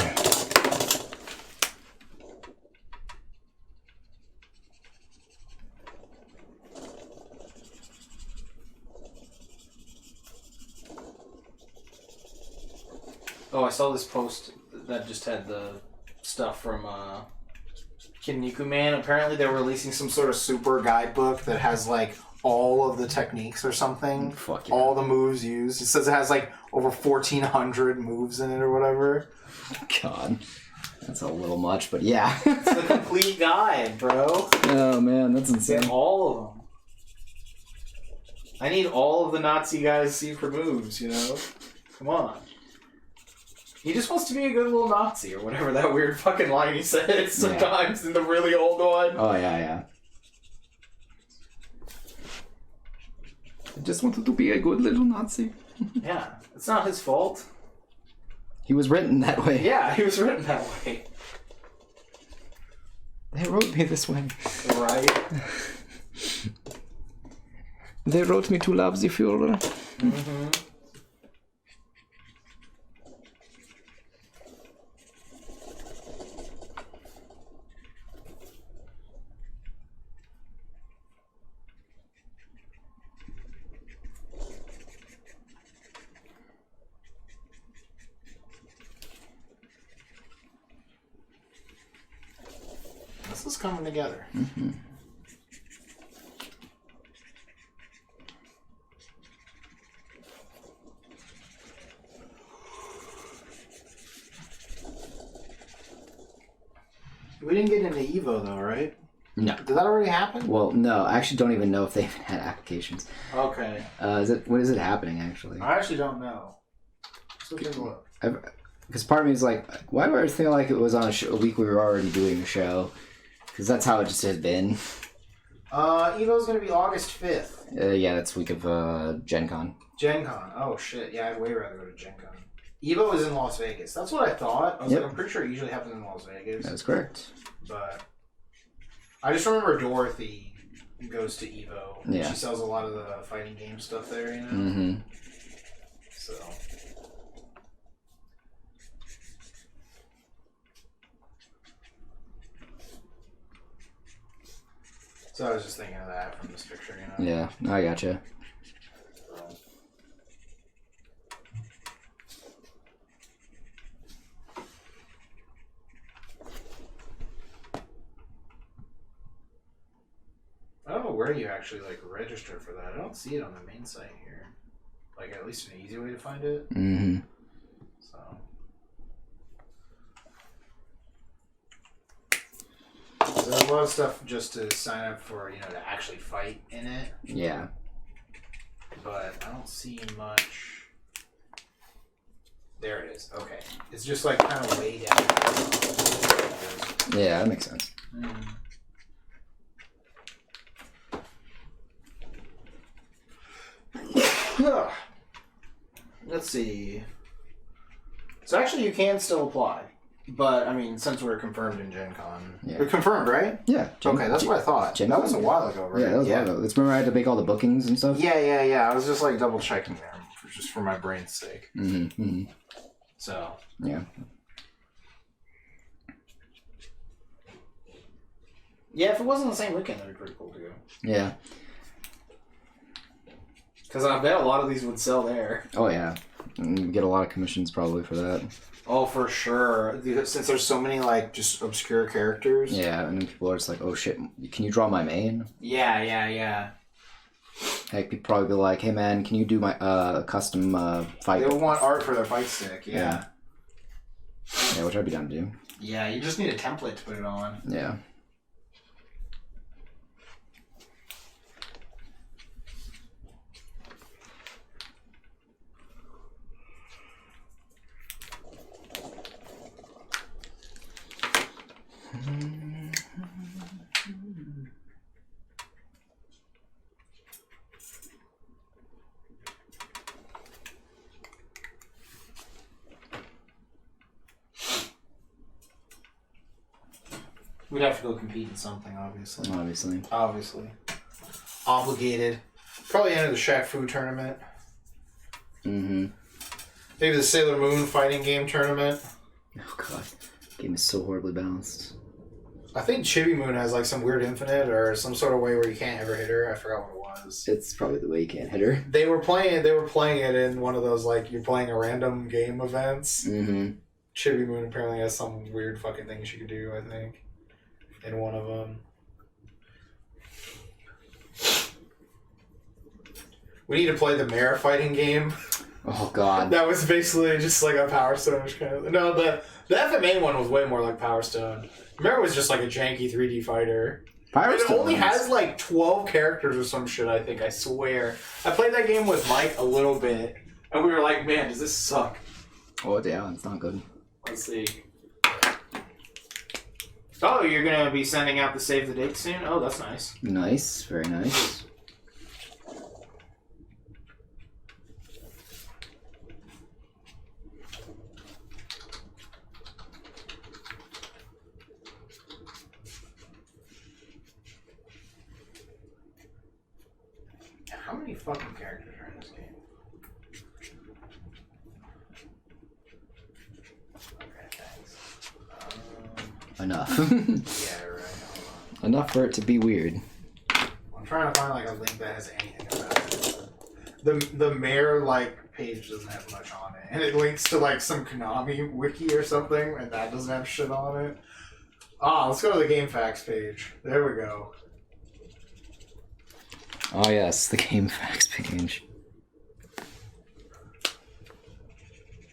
Oh, I saw this post that just had the stuff from Kinniku Man. Apparently they're releasing some sort of super guidebook that has like all of the techniques or something. Fuck yeah. All the moves used. It says it has like over 1,400 moves in it or whatever. God. That's a little much, but yeah. It's the complete guide, bro. Oh man, that's insane. Get all of them. I need all of the Nazi guys secret moves, you know? Come on. He just wants to be a good little Nazi, or whatever that weird fucking line he says sometimes in the really old one. Oh, yeah. I just wanted to be a good little Nazi. Yeah, it's not his fault. He was written that way. Yeah, he was written that way. They wrote me this way. Right. They wrote me to love the Führer. Mm-hmm. This is coming together. Mm-hmm. We didn't get into Evo though, right? No. Did that already happen? Well, no. I actually don't even know if they even had applications. Okay. When is it happening, actually? I actually don't know. Let's take a look. Because part of me is like, why do I feel like it was on a week we were already doing a show? Because that's how it just has been. Evo's gonna be August 5th. Yeah, that's week of Gen Con. Gen Con. Oh shit, yeah, I'd way rather go to Gen Con. Evo is in Las Vegas. That's what I thought. I was like, I'm pretty sure it usually happens in Las Vegas. That is correct. But I just remember Dorothy goes to Evo. Yeah. She sells a lot of the fighting game stuff there, you know? Mm-hmm. So. So I was just thinking of that from this picture, you know? Yeah, I gotcha. I don't know where you actually like register for that. I don't see it on the main site here. Like at least an easy way to find it. Mm-hmm. So. So there's a lot of stuff just to sign up for, you know, to actually fight in it. Yeah. But I don't see much. There it is. Okay. It's just like kind of way down. Yeah, that makes sense. Let's see. So actually you can still apply. But, I mean, since we're confirmed in Gen Con. Yeah. We're confirmed, right? Yeah. Okay, that's what I thought. That was a while ago, right? Yeah, that was a while ago. That's remember I had to make all the bookings and stuff? Yeah. I was just like double checking there, just for my brain's sake. Mm-hmm. Mm-hmm. So. Yeah. Yeah, if it wasn't the same weekend, that'd be pretty cool to go. Yeah. Because I bet a lot of these would sell there. Oh, yeah. And you get a lot of commissions probably for that. Oh, for sure. Since there's so many, like, just obscure characters. Yeah, and then people are just like, oh shit, can you draw my main? Yeah. Heck, people probably be like, "Hey man, can you do my custom fight?" They would want art for their fight stick. Yeah. Yeah, which I'd be down to do. Yeah, you just need a template to put it on. Yeah. We'd have to go compete in something, obviously. Obviously. Obligated. Probably enter the Shaq Fu tournament. Mm-hmm. Maybe the Sailor Moon fighting game tournament. Oh god. Game is so horribly balanced. I think Chibi Moon has like some weird infinite or some sort of way where you can't ever hit her. I forgot what it was. It's probably the way you can't hit her. They were playing it in one of those like you're playing a random game events. Mm-hmm. Chibi Moon apparently has some weird fucking thing she could do, I think. In one of them. We need to play the Mare fighting game. Oh god. That was basically just like a Power Stone kind of. No, the FMA one was way more like Power Stone. Mare was just like a janky 3D fighter. It only has like 12 characters or some shit, I think, I swear. I played that game with Mike a little bit, and we were like, man, does this suck? Oh yeah, it's not good. Let's see. Oh, you're gonna be sending out the save the date soon? Oh, that's nice. Nice, very nice. How many fucking characters are in this game? Okay, thanks. Enough. Yeah, right. Hold on. Enough for it to be weird. I'm trying to find like a link that has anything about it. The Mare like page doesn't have much on it, and it links to like some Konami wiki or something, and that doesn't have shit on it. Let's go to the Game Facts page. There we go. Oh yes, the Game Facts page.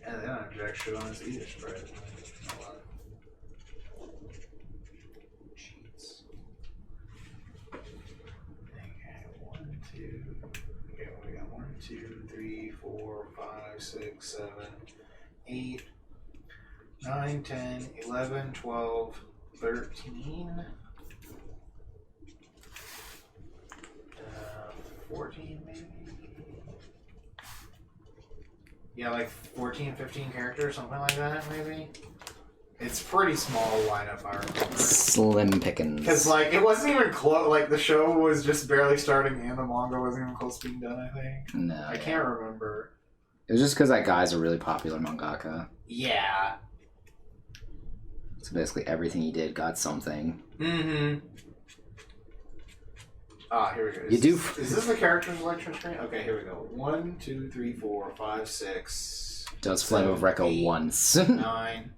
Yeah, they don't have jack shit on this either, surprisingly. Cheats. Okay, 1, 2. Okay, what we got? 1, 2, 3, 4, 5, 6, 7, 8, 9, 10, 11, 12, 13. 14 maybe? Yeah, like 14, 15 characters, something like that, maybe? It's pretty small lineup, I remember. Slim pickings. Because, like, it wasn't even close, like, the show was just barely starting and the manga wasn't even close to being done, I think. No. I can't remember. It was just because that guy's a really popular mangaka. Yeah. So basically everything he did got something. Mm-hmm. Here we go. Is this the character's selection screen? Okay, here we go. 1, 2, 3, 4, 5, 6. Does Flame of Recca once. 9,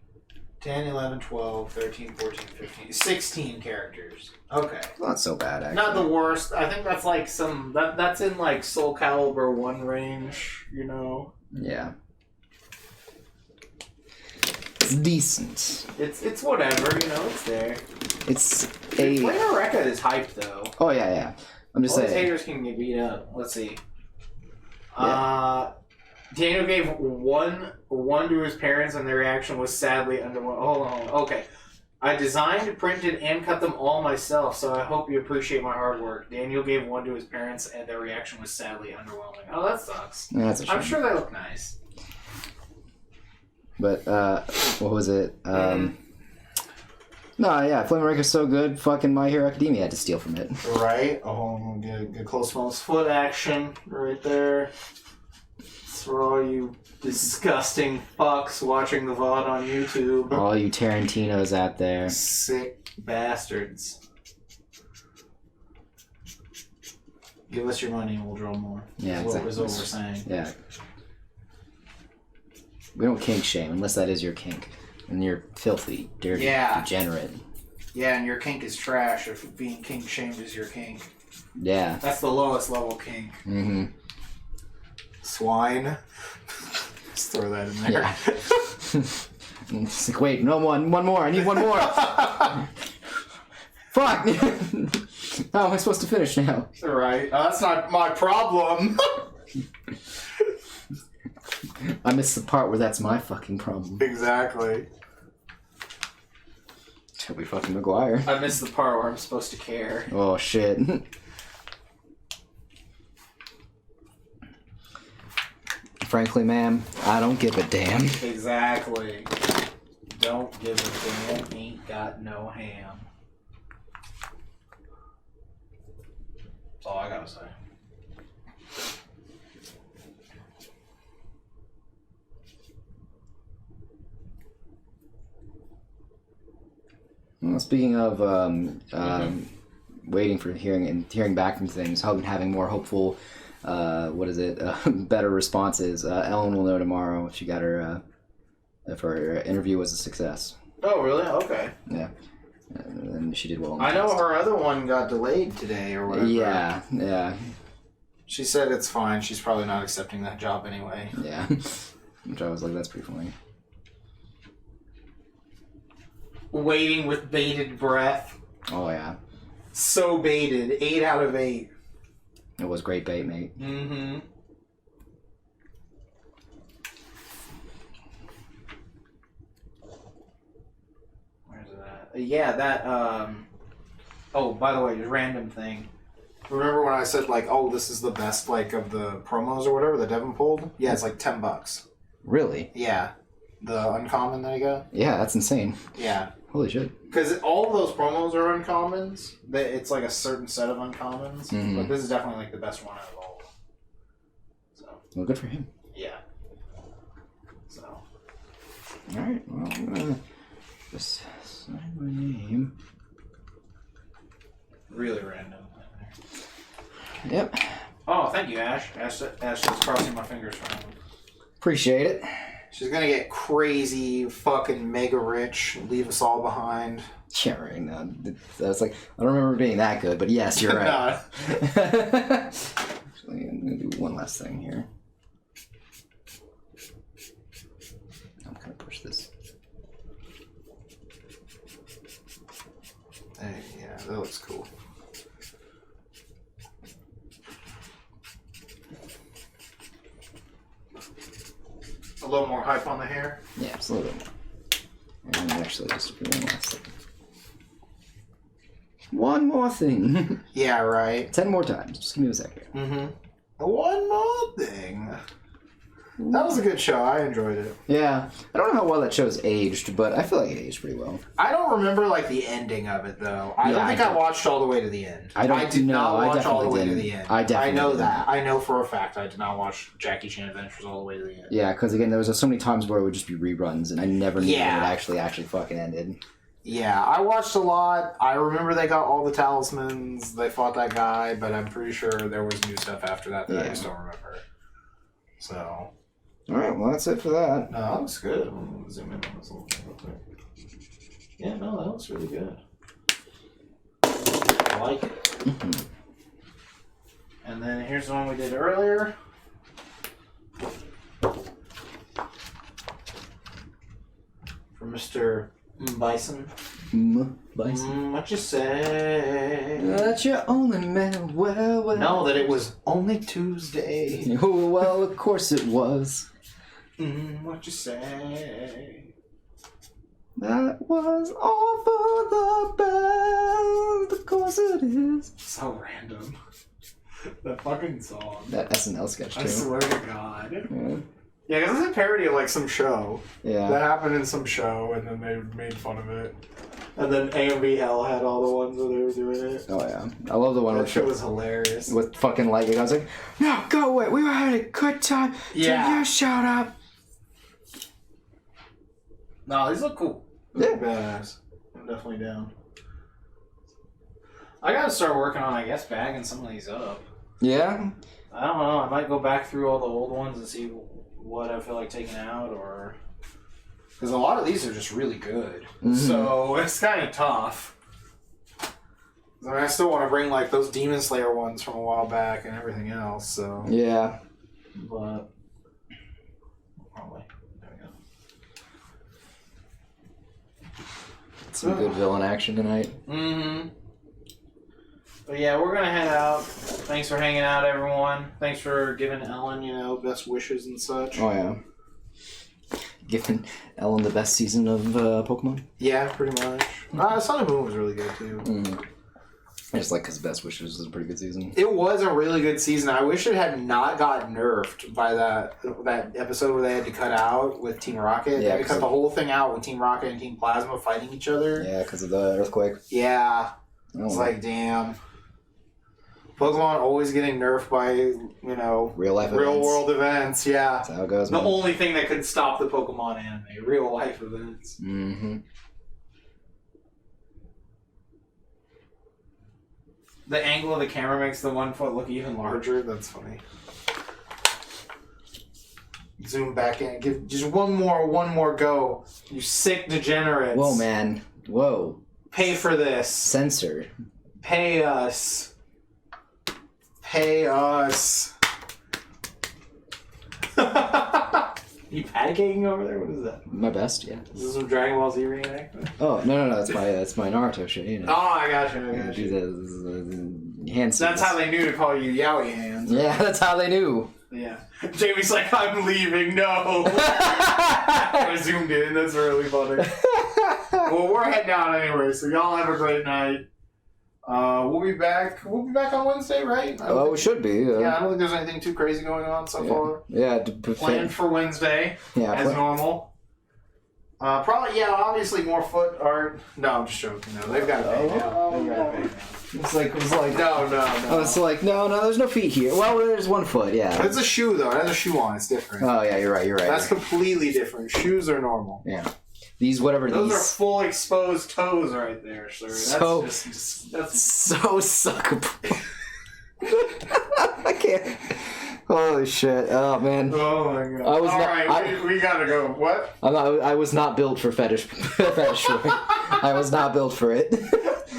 10, 11, 12, 13, 14, 15, 16 characters. Okay. Not so bad, actually. Not the worst. I think that's like that's in like Soul Calibur 1 range, you know? Yeah. It's decent. It's whatever, you know, it's there. It's Flame of Recca is hyped though. Oh yeah, yeah. I'm just All saying. the haters can get beat up. Let's see. Yeah. Daniel gave one to his parents, and their reaction was sadly underwhelming. Hold on. Okay. I designed, printed, and cut them all myself, so I hope you appreciate my hard work. Daniel gave one to his parents, and their reaction was sadly underwhelming. Oh, that sucks. Yeah, that's a shame. I'm sure they look nice. But, what was it? No, yeah, Flame of Recca is so good, fucking My Hero Academia had to steal from it. Right? Oh, good close mouse foot action right there. It's for all you disgusting fucks watching the VOD on YouTube. All you Tarantinos out there. Sick bastards. Give us your money and we'll draw more. Yeah, That's exactly. what we're saying. Yeah. We don't kink shame, unless that is your kink. And you're filthy, dirty, Yeah. degenerate. Yeah, and your kink is trash if being kink shamed is your kink. Yeah. That's the lowest level kink. Mm-hmm. Swine. Just throw that in there. Yeah. It's like, wait, no one more. I need one more. Fuck. How am I supposed to finish now? Right. That's not my problem. I missed the part where that's my fucking problem. Exactly. Toby fucking Maguire. I missed the part where I'm supposed to care. Oh shit. Frankly, ma'am, I don't give a damn. Exactly. Don't give a damn, ain't got no ham. That's all I gotta say. Well, speaking of waiting for hearing back from things, having more hopeful, better responses. Ellen will know tomorrow if she got her, if her interview was a success. Oh, really? Okay. Yeah, and she did well. In the I know test. her other one got delayed today or whatever. Yeah. She said it's fine. She's probably not accepting that job anyway. Yeah. Which I was like, that's pretty funny. Waiting with bated breath. Oh yeah. So baited. 8 out of 8. It was great bait, mate. Mm-hmm. Where's it at? Yeah, that, Oh, by the way, just random thing. Remember when I said, like, oh, this is the best, like, of the promos or whatever that Devin pulled? Yeah, it's like $10. Really? Yeah. The uncommon that I got? Yeah, that's insane. Yeah. Holy shit. Because all of those promos are uncommons. It's like a certain set of uncommons. Mhm. But this is definitely like the best one out of all. So, Well, good for him. yeah. So. Alright, well, I'm gonna just sign my name. Really random. Yep. Oh, thank you, Ash. Ash is crossing my fingers for him. Appreciate it. She's gonna get crazy, fucking mega rich, leave us all behind. Yeah, right. No, that's like, I don't remember being that good, but yes, you're right. Nah. Actually, I'm going to do one last thing here. I'm going to push this. Hey, yeah, that looks cool. A little more hype on the hair. Yeah, just a little bit more. And actually, just do one last thing. One more thing. Yeah, right. 10 more times. Just give me a second. Mm-hmm. One more thing. That was a good show. I enjoyed it. Yeah. I don't know how well that show's aged, but I feel like it aged pretty well. I don't remember like the ending of it though. I don't think I watched all the way to the end. I did know, not I watch all the definitely way to didn't. the end. I definitely know didn't. that. I know for a fact I did not watch Jackie Chan Adventures all the way to the end. Yeah, because again, there was so many times where it would just be reruns, and I never knew Yeah. when it actually fucking ended. Yeah, I watched a lot. I remember they got all the talismans. They fought that guy, but I'm pretty sure there was new stuff after that I just don't remember. So. All right, well that's it for that. No, that looks good. I'm gonna zoom in on this a little bit real quick. Yeah, no, that looks really good. I like it. Mm-hmm. And then here's the one we did earlier. For Mr. Bison. Bison. What you say? That you only man well. No, that it was only Tuesday. Oh, well, of course it was. What you say? That was all for the best. Of course it is. So random. That fucking song. That SNL sketch too. I swear to God. Yeah. Yeah, because it's a parody of like some show. Yeah. That happened in some show, and then they made fun of it. And then AMVL had all the ones where they were doing it. Oh yeah. I love the one That with shit was hilarious. with fucking lightning. I was like, no, go away. We were having a good time. Yeah. Till you showed up. No, these look cool. Yeah. Badass. I'm definitely down. I gotta start working on, I guess, bagging some of these up. Yeah. I don't know. I might go back through all the old ones and see what I feel like taking out, or because a lot of these are just really good. Mhm. So it's kind of tough. I mean, I still want to bring like those Demon Slayer ones from a while back and everything else. So Yeah. but probably there we go. Some good villain action tonight. Mm-hmm. But yeah, we're gonna head out. Thanks for hanging out, everyone. Thanks for giving Ellen, best wishes and such. Oh yeah. Giving Ellen the best season of Pokemon. Yeah, pretty much. Sun and Moon was really good too. Mm. I just like his Best Wishes was a pretty good season. It was a really good season. I wish it had not got nerfed by that episode where they had to cut out with Team Rocket. They had to cut the whole thing out with Team Rocket and Team Plasma fighting each other. Yeah, because of the earthquake. Yeah. It's like, damn. Pokemon always getting nerfed by, real world events. Yeah. That's how it goes. The only thing that could stop the Pokemon anime, real life events. Mm-hmm. The angle of the camera makes the 1 foot look even larger. That's funny. Zoom back in. Give just one more go. You sick degenerates. Whoa, man. Whoa. Pay for this. Censor. Pay us. Pay us. You pancakes over there? What is that? My best, yeah. Is this some Dragon Ball Z reenactment? Oh, no. That's my Naruto shit, Oh, I got you. Hand That's signals. how they knew to call you Yowie Hands. Yeah, that's how they knew. Yeah. Jamie's like, I'm leaving. No. I zoomed in. That's really funny. Well, we're heading out anyway, so y'all have a great night. We'll be back. We'll be back on Wednesday, right? Oh, it should be. Yeah, I don't think there's anything too crazy going on so far. Yeah. Planned for Wednesday, as normal. Probably, obviously more foot art. No, I'm just joking. No, they've got to pay now. They've got to pay now. It was like No. Oh, it's like no, there's no feet here. Well, there's 1 foot, yeah. It's a shoe though. It has a shoe on. It's different. Oh yeah, you're right. That's completely different. Shoes are normal. Yeah. These Those are full exposed toes right there, sir. That's so suckable. I can't. Holy shit! Oh man. Oh my god! We gotta go. What? I was not built for fetish fetish. I was not built for it.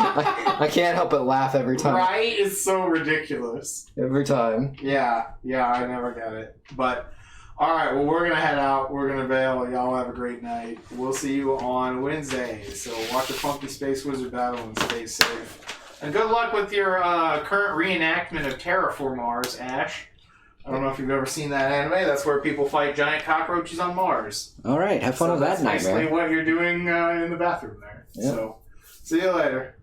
I can't help but laugh every time. Right? It's so ridiculous. Every time. Yeah, I never get it. But, alright, well, we're going to head out. We're going to bail. Y'all have a great night. We'll see you on Wednesday. So watch the Funky Space Wizard battle and stay safe. And good luck with your current reenactment of Terraform Mars, Ash. I don't know if you've ever seen that anime. That's where people fight giant cockroaches on Mars. Alright, have fun with that nightmare. That's basically what you're doing in the bathroom there. Yep. So, see you later.